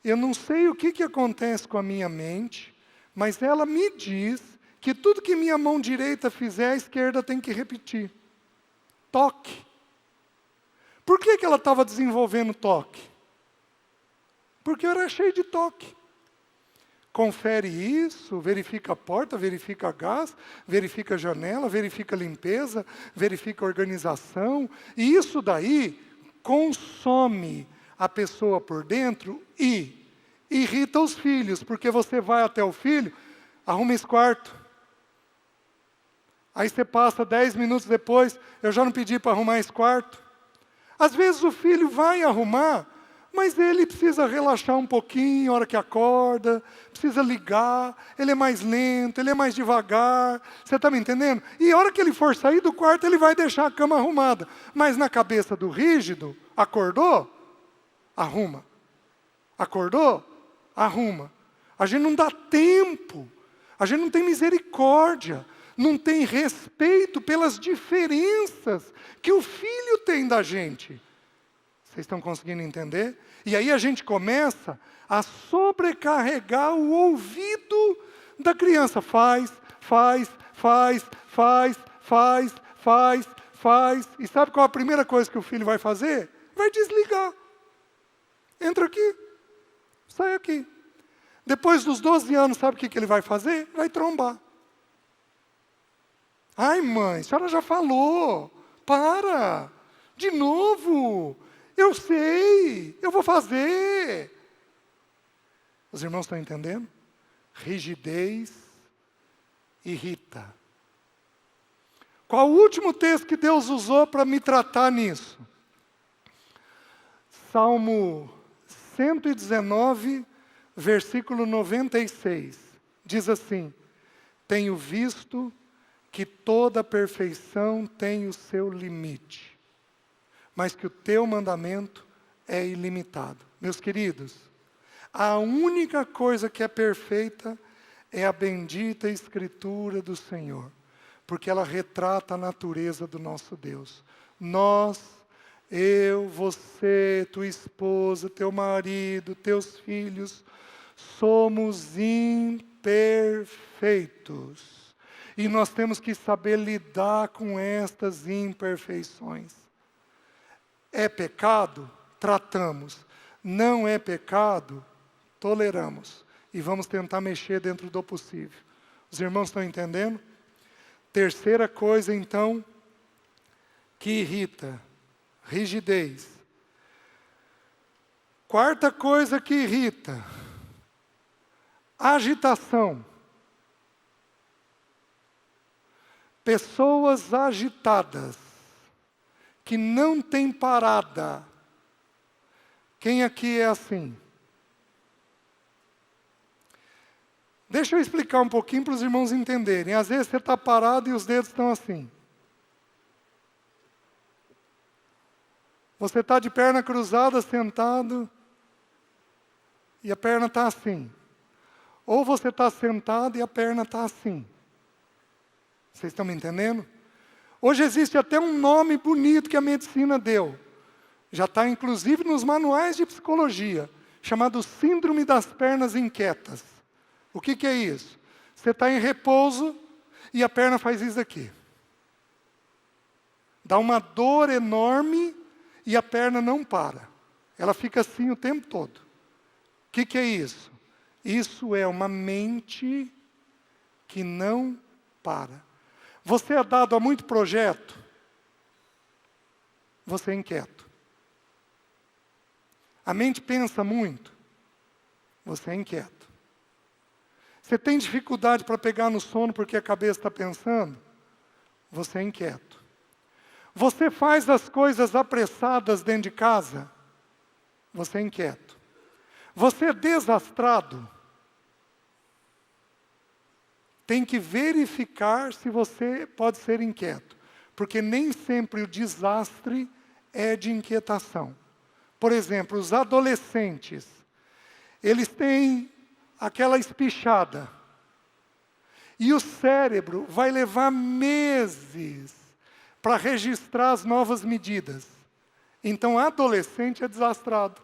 eu não sei o que acontece com a minha mente, mas ela me diz que tudo que minha mão direita fizer, a esquerda tem que repetir. Toque. Por que ela estava desenvolvendo toque? Porque eu era cheio de toque. Confere isso, verifica a porta, verifica gás, verifica a janela, verifica a limpeza, verifica a organização. E isso daí consome a pessoa por dentro e irrita os filhos, porque você vai até o filho, arruma esse quarto. Aí você passa 10 minutos depois, eu já não pedi para arrumar esse quarto. Às vezes o filho vai arrumar, mas ele precisa relaxar um pouquinho, a hora que acorda, precisa ligar, ele é mais lento, ele é mais devagar, você está me entendendo? E a hora que ele for sair do quarto, ele vai deixar a cama arrumada. Mas na cabeça do rígido, acordou? Arruma. Acordou? Arruma. A gente não dá tempo, a gente não tem misericórdia, não tem respeito pelas diferenças que o filho tem da gente. Vocês estão conseguindo entender? E aí a gente começa a sobrecarregar o ouvido da criança. Faz, faz, faz, faz, faz, faz, faz. E sabe qual é a primeira coisa que o filho vai fazer? Vai desligar. Entra aqui, sai aqui. Depois dos 12 anos, sabe o que ele vai fazer? Vai trombar. Ai, mãe, a senhora já falou. Para. De novo. Eu sei. Eu vou fazer. Os irmãos estão entendendo? Rigidez irrita. Qual o último texto que Deus usou para me tratar nisso? Salmo 119, versículo 96. Diz assim: tenho visto que toda perfeição tem o seu limite, mas que o teu mandamento é ilimitado. Meus queridos, a única coisa que é perfeita é a bendita Escritura do Senhor, porque ela retrata a natureza do nosso Deus. Nós, eu, você, tua esposa, teu marido, teus filhos, somos imperfeitos. E nós temos que saber lidar com estas imperfeições. É pecado? Tratamos. Não é pecado? Toleramos. E vamos tentar mexer dentro do possível. Os irmãos estão entendendo? Terceira coisa, então, que irrita: rigidez. Quarta coisa que irrita: agitação. Pessoas agitadas, que não têm parada. Quem aqui é assim? Deixa eu explicar um pouquinho para os irmãos entenderem. Às vezes você está parado e os dedos estão assim. Você está de perna cruzada, sentado, e a perna está assim. Ou você está sentado e a perna está assim. Vocês estão me entendendo? Hoje existe até um nome bonito que a medicina deu. Já está inclusive nos manuais de psicologia, chamado síndrome das pernas inquietas. O que é isso? Você está em repouso e a perna faz isso aqui. Dá uma dor enorme e a perna não para. Ela fica assim o tempo todo. O que é isso? Isso é uma mente que não para. Você é dado a muito projeto? Você é inquieto. A mente pensa muito? Você é inquieto. Você tem dificuldade para pegar no sono porque a cabeça está pensando? Você é inquieto. Você faz as coisas apressadas dentro de casa? Você é inquieto. Você é desastrado? Tem que verificar se você pode ser inquieto, porque nem sempre o desastre é de inquietação. Por exemplo, os adolescentes, eles têm aquela espichada, e o cérebro vai levar meses para registrar as novas medidas. Então, adolescente é desastrado.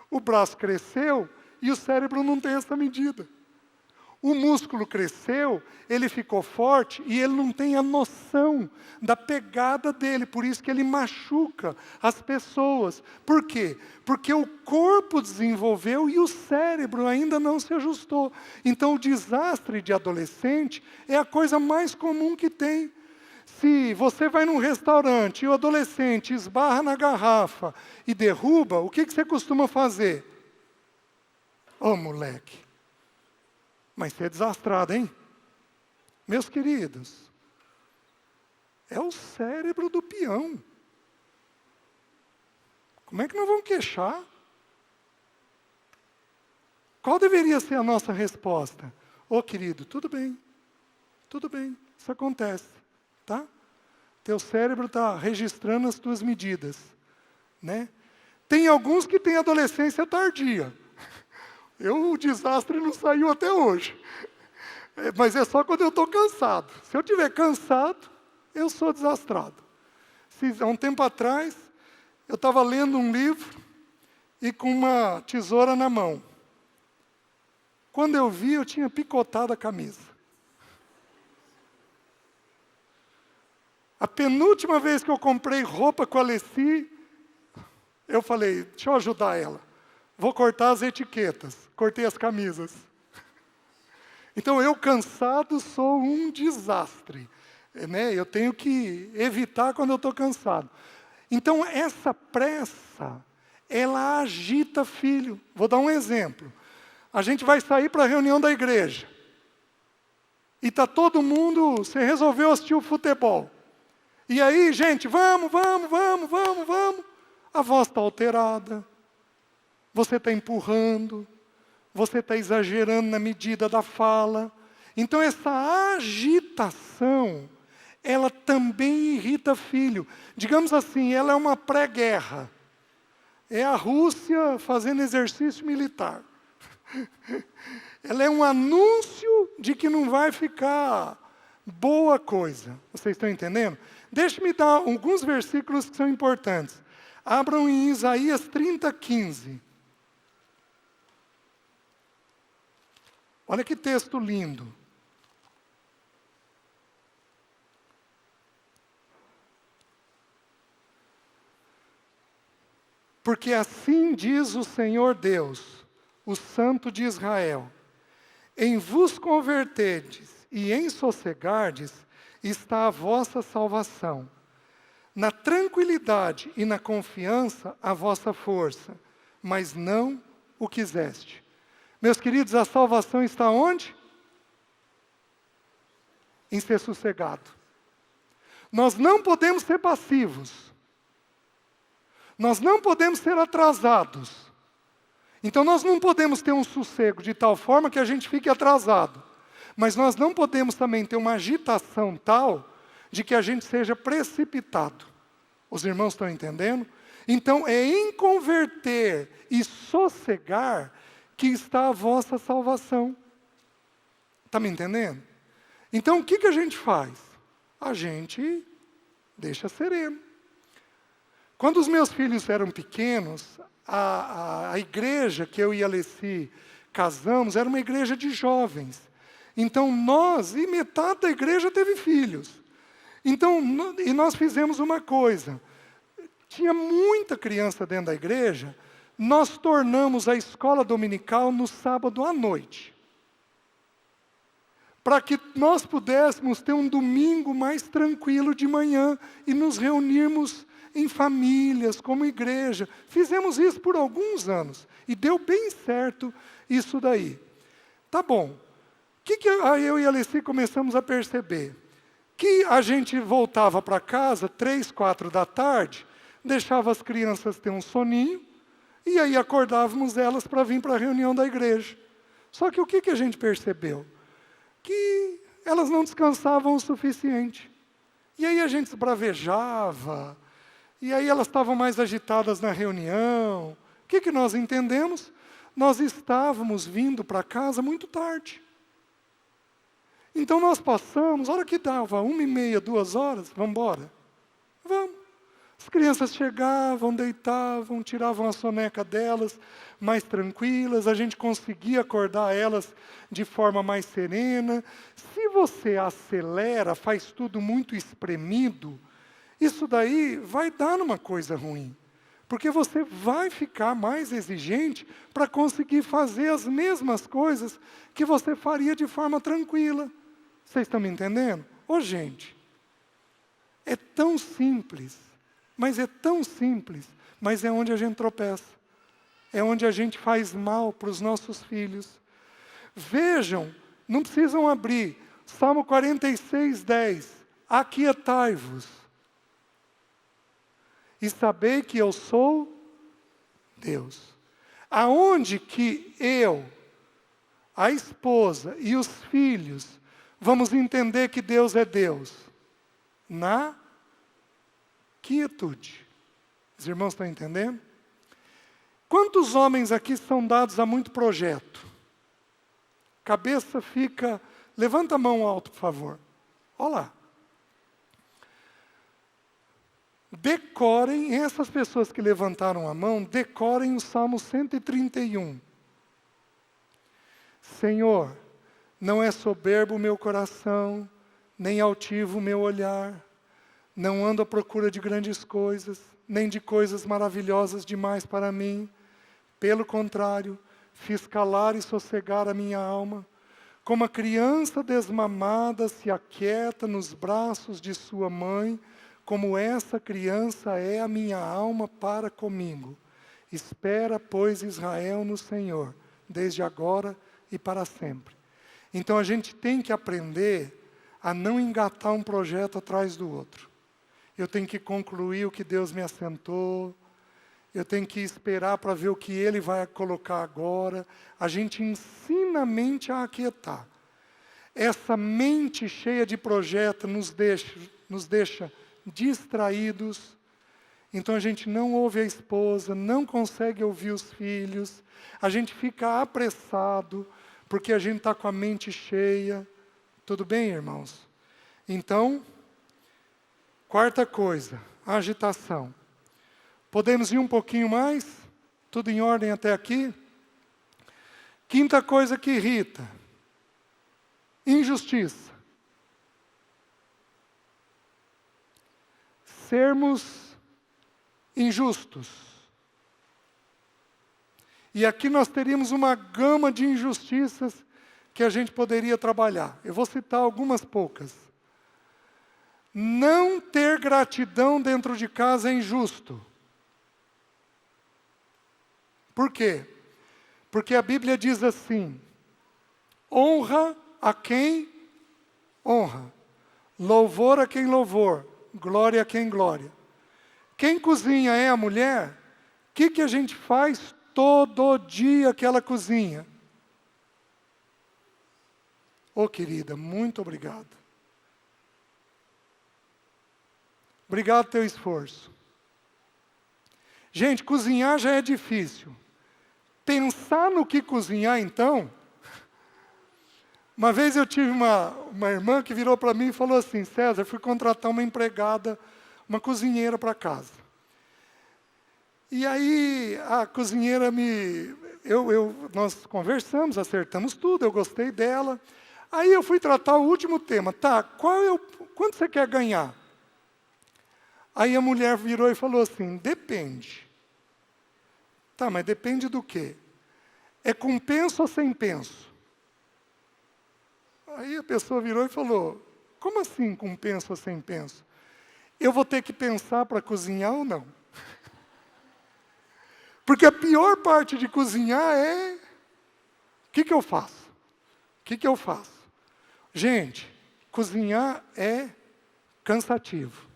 O braço cresceu e o cérebro não tem essa medida. O músculo cresceu, ele ficou forte e ele não tem a noção da pegada dele. Por isso que ele machuca as pessoas. Por quê? Porque o corpo desenvolveu e o cérebro ainda não se ajustou. Então o desastre de adolescente é a coisa mais comum que tem. Se você vai num restaurante e o adolescente esbarra na garrafa e derruba, o que você costuma fazer? Ô, moleque. Mas você é desastrado, hein? Meus queridos, é o cérebro do peão. Como é que nós vamos queixar? Qual deveria ser a nossa resposta? Ô, querido, tudo bem, isso acontece, tá? Teu cérebro está registrando as tuas medidas, né? Tem alguns que têm adolescência tardia. O desastre não saiu até hoje. Mas é só quando eu estou cansado. Se eu estiver cansado, eu sou desastrado. Há um tempo atrás, eu estava lendo um livro e com uma tesoura na mão. Quando eu vi, eu tinha picotado a camisa. A penúltima vez que eu comprei roupa com a Alessi, eu falei, deixa eu ajudar ela. Vou cortar as etiquetas. Cortei as camisas. Então, eu cansado sou um desastre. Né? Eu tenho que evitar quando eu estou cansado. Então, essa pressa, ela agita filho. Vou dar um exemplo. A gente vai sair para a reunião da igreja. E está todo mundo, você resolveu assistir o futebol. E aí, gente, vamos. A voz está alterada. Você está empurrando. Você está exagerando na medida da fala. Então, essa agitação, ela também irrita filho. Digamos assim, ela é uma pré-guerra. É a Rússia fazendo exercício militar. Ela é um anúncio de que não vai ficar boa coisa. Vocês estão entendendo? Deixe-me dar alguns versículos que são importantes. Abram em Isaías 30:15. Olha que texto lindo. Porque assim diz o Senhor Deus, o Santo de Israel: em vos converterdes e em sossegardes está a vossa salvação. Na tranquilidade e na confiança a vossa força, mas não o quiseste. Meus queridos, a salvação está onde? Em ser sossegado. Nós não podemos ser passivos. Nós não podemos ser atrasados. Então nós não podemos ter um sossego de tal forma que a gente fique atrasado. Mas nós não podemos também ter uma agitação tal de que a gente seja precipitado. Os irmãos estão entendendo? Então é em converter e sossegar que está a vossa salvação. Está me entendendo? Então o que a gente faz? A gente deixa sereno. Quando os meus filhos eram pequenos, a igreja que eu e a Alessi casamos era uma igreja de jovens. Então nós, e metade da igreja teve filhos. Então, e nós fizemos uma coisa. Tinha muita criança dentro da igreja, nós tornamos a escola dominical no sábado à noite. Para que nós pudéssemos ter um domingo mais tranquilo de manhã e nos reunirmos em famílias, como igreja. Fizemos isso por alguns anos e deu bem certo isso daí. Tá bom. O que eu e a Alessi começamos a perceber? Que a gente voltava para casa 3, 4 da tarde, deixava as crianças ter um soninho, e aí acordávamos elas para vir para a reunião da igreja. Só que o que a gente percebeu? Que elas não descansavam o suficiente. E aí a gente se bravejava, e aí elas estavam mais agitadas na reunião. O que nós entendemos? Nós estávamos vindo para casa muito tarde. Então nós passamos, a hora que dava 1h30, 2h, vamos embora? Vamos. As crianças chegavam, deitavam, tiravam a soneca delas, mais tranquilas, a gente conseguia acordar elas de forma mais serena. Se você acelera, faz tudo muito espremido, isso daí vai dar numa coisa ruim. Porque você vai ficar mais exigente para conseguir fazer as mesmas coisas que você faria de forma tranquila. Vocês estão me entendendo? Ô, gente, é tão simples, mas é onde a gente tropeça. É onde a gente faz mal para os nossos filhos. Vejam, não precisam abrir, Salmo 46:10, aquietai-vos, e sabei que eu sou Deus. Aonde que eu, a esposa e os filhos vamos entender que Deus é Deus? Na quietude. Os irmãos estão entendendo? Quantos homens aqui são dados a muito projeto? Cabeça fica... Levanta a mão alto, por favor. Olha lá. Decorem, essas pessoas que levantaram a mão, decorem o Salmo 131. Senhor, não é soberbo o meu coração, nem altivo o meu olhar. Não ando à procura de grandes coisas, nem de coisas maravilhosas demais para mim. Pelo contrário, fiz calar e sossegar a minha alma. Como a criança desmamada se aquieta nos braços de sua mãe, como essa criança é a minha alma para comigo. Espera, pois, Israel no Senhor, desde agora e para sempre. Então a gente tem que aprender a não engatar um projeto atrás do outro. Eu tenho que concluir o que Deus me assentou. Eu tenho que esperar para ver o que Ele vai colocar agora. A gente ensina a mente a aquietar. Essa mente cheia de projeto nos deixa distraídos. Então a gente não ouve a esposa, não consegue ouvir os filhos. A gente fica apressado, porque a gente está com a mente cheia. Tudo bem, irmãos? Então, quarta coisa, agitação. Podemos ir um pouquinho mais? Tudo em ordem até aqui? Quinta coisa que irrita. Injustiça. Sermos injustos. E aqui nós teríamos uma gama de injustiças que a gente poderia trabalhar. Eu vou citar algumas poucas. Não ter gratidão dentro de casa é injusto. Por quê? Porque a Bíblia diz assim: honra a quem honra, louvor a quem louvor, glória a quem glória. Quem cozinha é a mulher. O que a gente faz todo dia que ela cozinha? Ô querida, muito obrigado. Obrigado pelo teu esforço. Gente, cozinhar já é difícil. Pensar no que cozinhar, então. Uma vez eu tive uma irmã que virou para mim e falou assim: César, fui contratar uma empregada, uma cozinheira para casa. E aí a cozinheira nós conversamos, acertamos tudo, eu gostei dela. Aí eu fui tratar o último tema. Tá, quanto você quer ganhar? Aí a mulher virou e falou assim: depende. Tá, mas depende do quê? É com penso ou sem penso? Aí a pessoa virou e falou: como assim com penso ou sem penso? Eu vou ter que pensar para cozinhar ou não? Porque a pior parte de cozinhar é: o que eu faço? O que eu faço? Gente, cozinhar é cansativo.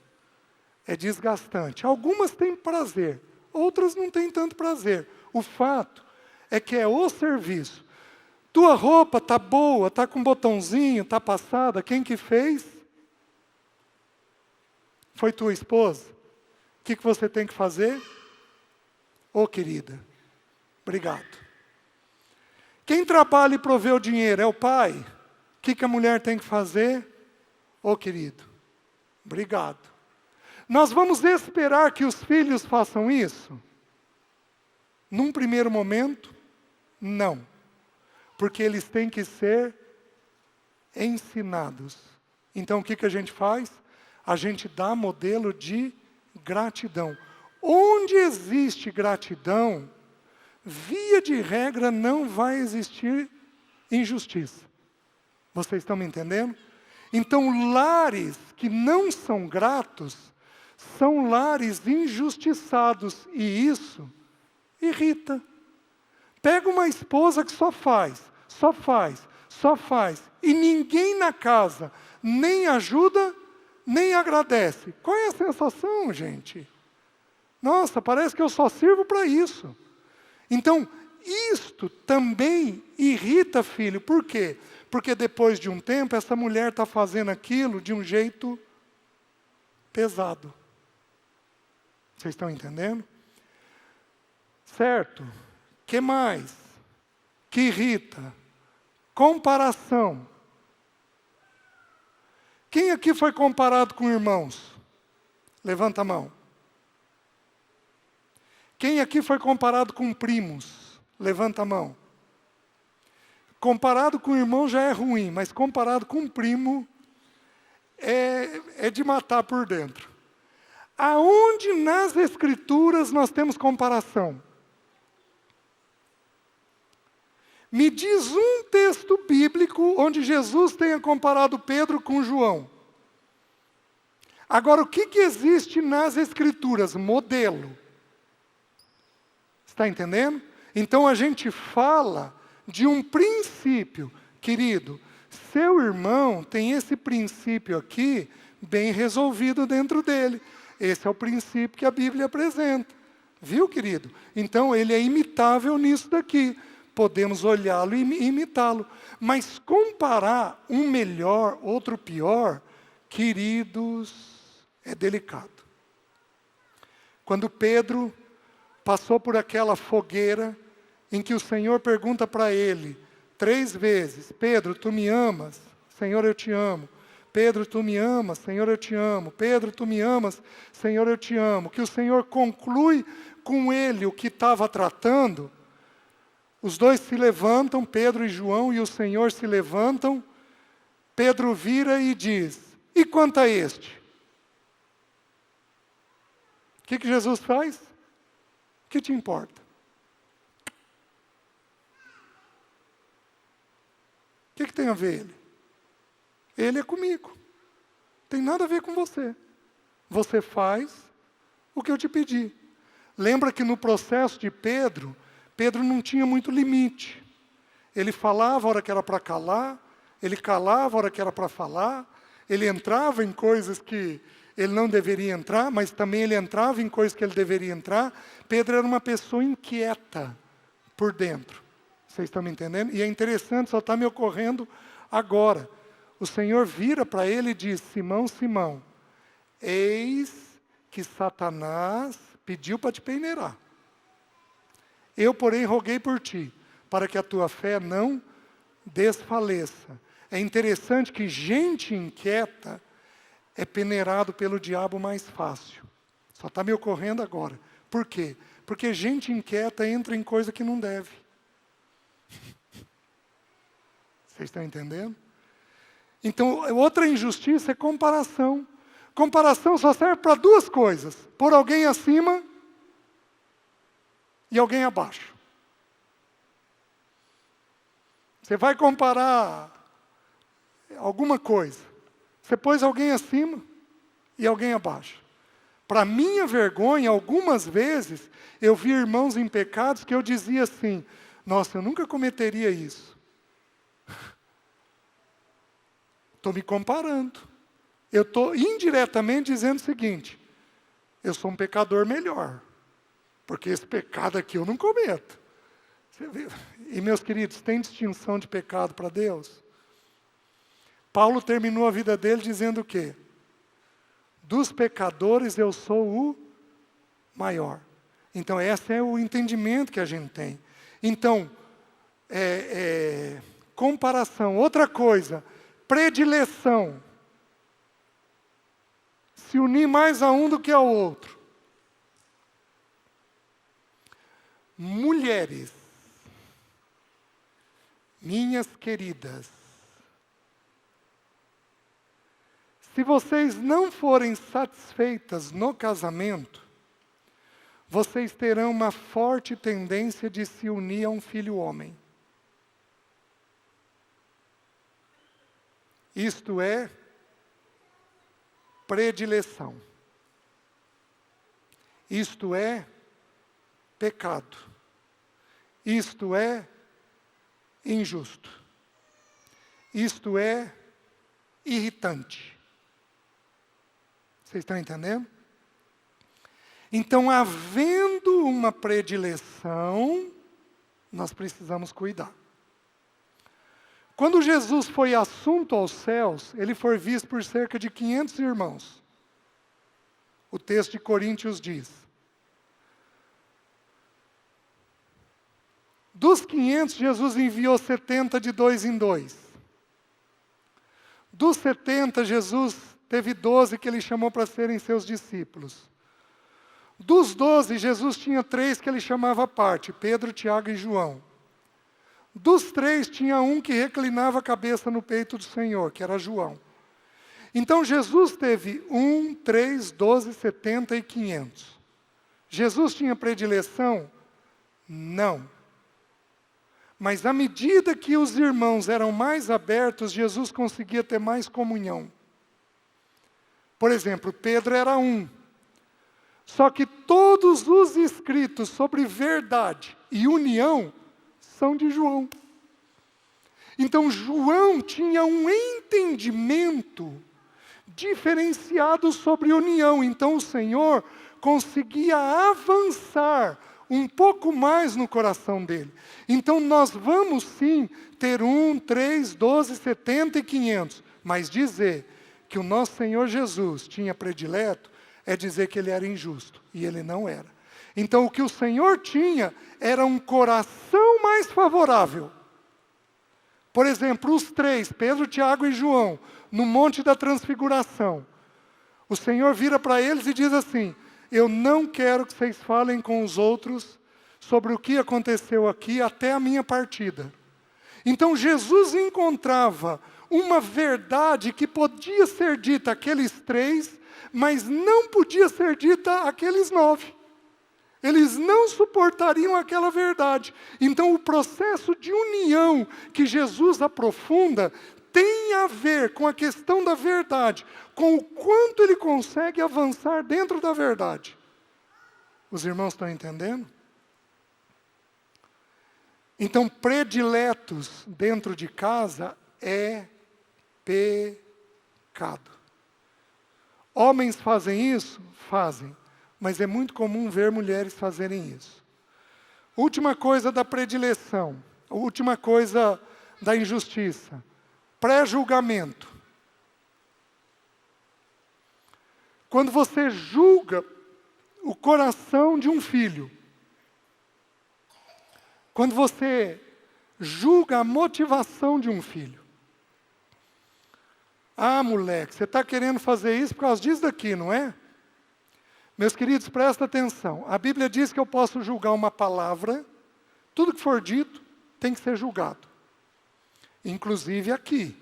É desgastante. Algumas têm prazer, outras não têm tanto prazer. O fato é que é o serviço. Tua roupa está boa, está com botãozinho, está passada. Quem que fez? Foi tua esposa. O que você tem que fazer? Ô querida, obrigado. Quem trabalha e provê o dinheiro é o pai. O que a mulher tem que fazer? Ô querido, obrigado. Nós vamos esperar que os filhos façam isso? Num primeiro momento, não. Porque eles têm que ser ensinados. Então o que a gente faz? A gente dá modelo de gratidão. Onde existe gratidão, via de regra não vai existir injustiça. Vocês estão me entendendo? Então lares que não são gratos, são lares injustiçados, e isso irrita. Pega uma esposa que só faz, e ninguém na casa nem ajuda, nem agradece. Qual é a sensação, gente? Nossa, parece que eu só sirvo para isso. Então, isto também irrita, filho. Por quê? Porque depois de um tempo, essa mulher está fazendo aquilo de um jeito pesado. Vocês estão entendendo? Certo. Que mais? Que irrita? Comparação. Quem aqui foi comparado com irmãos? Levanta a mão. Quem aqui foi comparado com primos? Levanta a mão. Comparado com irmão já é ruim, mas comparado com primo é de matar por dentro. Aonde nas Escrituras nós temos comparação? Me diz um texto bíblico onde Jesus tenha comparado Pedro com João. Agora, o que existe nas Escrituras? Modelo. Está entendendo? Então a gente fala de um princípio. Querido, seu irmão tem esse princípio aqui bem resolvido dentro dele. Esse é o princípio que a Bíblia apresenta. Viu, querido? Então ele é imitável nisso daqui. Podemos olhá-lo e imitá-lo. Mas comparar um melhor, outro pior, queridos, é delicado. Quando Pedro passou por aquela fogueira, em que o Senhor pergunta para ele 3 vezes, Pedro, tu me amas? Senhor, eu te amo. Pedro, tu me amas? Senhor, eu te amo. Pedro, tu me amas? Senhor, eu te amo. Que o Senhor conclui com ele o que estava tratando. Os dois se levantam, Pedro e João, e o Senhor se levantam. Pedro vira e diz, e quanto a este? O que Jesus faz? O que te importa? O que tem a ver ele? Ele é comigo. Tem nada a ver com você. Você faz o que eu te pedi. Lembra que no processo de Pedro, Pedro não tinha muito limite. Ele falava a hora que era para calar, ele calava a hora que era para falar, ele entrava em coisas que ele não deveria entrar, mas também ele entrava em coisas que ele deveria entrar. Pedro era uma pessoa inquieta por dentro. Vocês estão me entendendo? E é interessante, só está me ocorrendo agora. O Senhor vira para ele e diz, Simão, Simão, eis que Satanás pediu para te peneirar. Eu, porém, roguei por ti, para que a tua fé não desfaleça. É interessante que gente inquieta é peneirado pelo diabo mais fácil. Só está me ocorrendo agora. Por quê? Porque gente inquieta entra em coisa que não deve. Vocês estão entendendo? Então, outra injustiça é comparação. Comparação só serve para 2 coisas. Por alguém acima e alguém abaixo. Você vai comparar alguma coisa. Você pôs alguém acima e alguém abaixo. Para minha vergonha, algumas vezes, eu vi irmãos em pecados que eu dizia assim, nossa, eu nunca cometeria isso. Estou me comparando. Eu estou indiretamente dizendo o seguinte, eu sou um pecador melhor, porque esse pecado aqui eu não cometo. E meus queridos, tem distinção de pecado para Deus? Paulo terminou a vida dele dizendo o quê? Dos pecadores eu sou o maior. Então esse é o entendimento que a gente tem. Então, comparação. Outra coisa, predileção. Se unir mais a um do que ao outro. Mulheres, minhas queridas, se vocês não forem satisfeitas no casamento, vocês terão uma forte tendência de se unir a um filho homem. Isto é predileção. Isto é pecado. Isto é injusto. Isto é irritante. Vocês estão entendendo? Então, havendo uma predileção, nós precisamos cuidar. Quando Jesus foi assunto aos céus, ele foi visto por cerca de 500 irmãos. O texto de Coríntios diz. Dos 500, Jesus enviou 70 de 2 em 2. Dos 70, Jesus teve 12 que ele chamou para serem seus discípulos. Dos 12, Jesus tinha 3 que ele chamava à parte, Pedro, Tiago e João. Dos 3, tinha um que reclinava a cabeça no peito do Senhor, que era João. Então Jesus teve 1, 3, 12, 70 e 500. Jesus tinha predileção? Não. Mas à medida que os irmãos eram mais abertos, Jesus conseguia ter mais comunhão. Por exemplo, Pedro era um. Só que todos os escritos sobre verdade e união são de João. Então João tinha um entendimento diferenciado sobre união. Então o Senhor conseguia avançar um pouco mais no coração dele. Então nós vamos sim ter 1, 3, 12, 70 e 500. Mas dizer que o nosso Senhor Jesus tinha predileto é dizer que ele era injusto. E ele não era. Então o que o Senhor tinha era um coração mais favorável. Por exemplo, os três, Pedro, Tiago e João, no Monte da Transfiguração. O Senhor vira para eles e diz assim: eu não quero que vocês falem com os outros sobre o que aconteceu aqui até a minha partida. Então Jesus encontrava uma verdade que podia ser dita àqueles três, mas não podia ser dita àqueles 9. Eles não suportariam aquela verdade. Então o processo de união que Jesus aprofunda tem a ver com a questão da verdade, com o quanto ele consegue avançar dentro da verdade. Os irmãos estão entendendo? Então, prediletos dentro de casa é pecado. Homens fazem isso? Fazem. Mas é muito comum ver mulheres fazerem isso. Última coisa da predileção. Última coisa da injustiça. Pré-julgamento. Quando você julga o coração de um filho, quando você julga a motivação de um filho. Ah, moleque, você está querendo fazer isso por causa disso daqui, não é? Meus queridos, presta atenção. A Bíblia diz que eu posso julgar uma palavra, tudo que for dito tem que ser julgado. Inclusive aqui.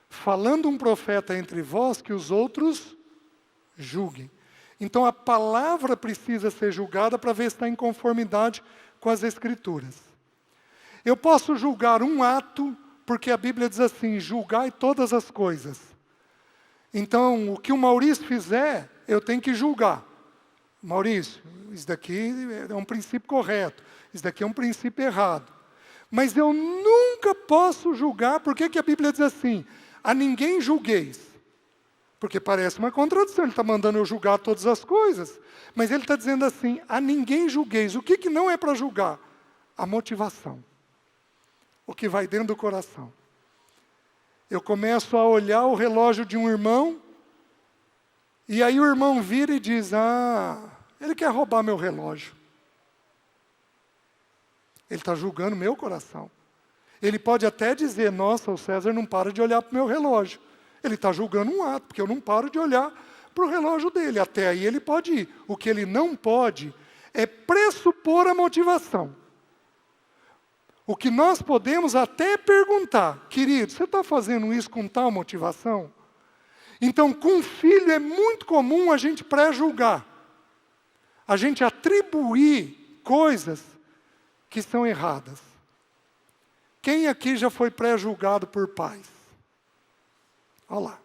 Falando um profeta entre vós, que os outros julguem. Então a palavra precisa ser julgada para ver se está em conformidade com as Escrituras. Eu posso julgar um ato, porque a Bíblia diz assim: julgai todas as coisas. Então, o que o Maurício fizer, eu tenho que julgar. Maurício, isso daqui é um princípio correto, isso daqui é um princípio errado. Mas eu nunca posso julgar, por que a Bíblia diz assim: a ninguém julgueis? Porque parece uma contradição, ele está mandando eu julgar todas as coisas. Mas ele está dizendo assim: a ninguém julgueis. O que não é para julgar? A motivação. O que vai dentro do coração. Eu começo a olhar o relógio de um irmão, e aí o irmão vira e diz: ah, ele quer roubar meu relógio. Ele está julgando meu coração. Ele pode até dizer: nossa, o César não para de olhar para o meu relógio. Ele está julgando um ato, porque eu não paro de olhar para o relógio dele. Até aí ele pode ir. O que ele não pode é pressupor a motivação. O que nós podemos até perguntar: querido, você está fazendo isso com tal motivação? Então, com filho é muito comum a gente pré-julgar. A gente atribuir coisas que são erradas. Quem aqui já foi pré-julgado por pais? Olha lá.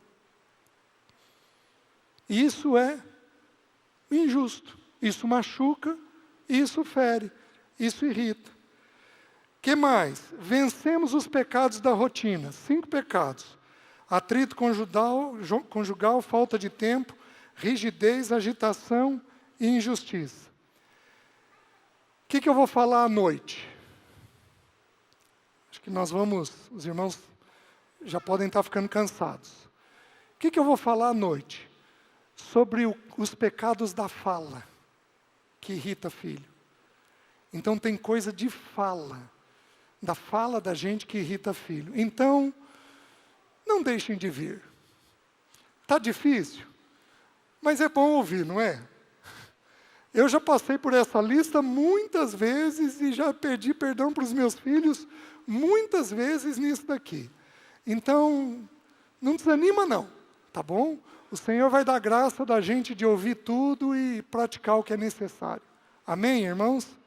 Isso é injusto. Isso machuca, isso fere, isso irrita. Que mais? Vencemos os pecados da rotina. 5 pecados. Atrito conjugal, falta de tempo, rigidez, agitação e injustiça. O que eu vou falar à noite? Acho que os irmãos já podem estar ficando cansados. O que eu vou falar à noite? Sobre os pecados da fala, que irrita filho. Então tem coisa de fala, da fala da gente que irrita filho. Então, não deixem de vir. Está difícil, mas é bom ouvir, não é? Eu já passei por essa lista muitas vezes e já pedi perdão para os meus filhos muitas vezes nisso daqui. Então, não desanima não. Tá bom? O Senhor vai dar graça da gente de ouvir tudo e praticar o que é necessário. Amém, irmãos?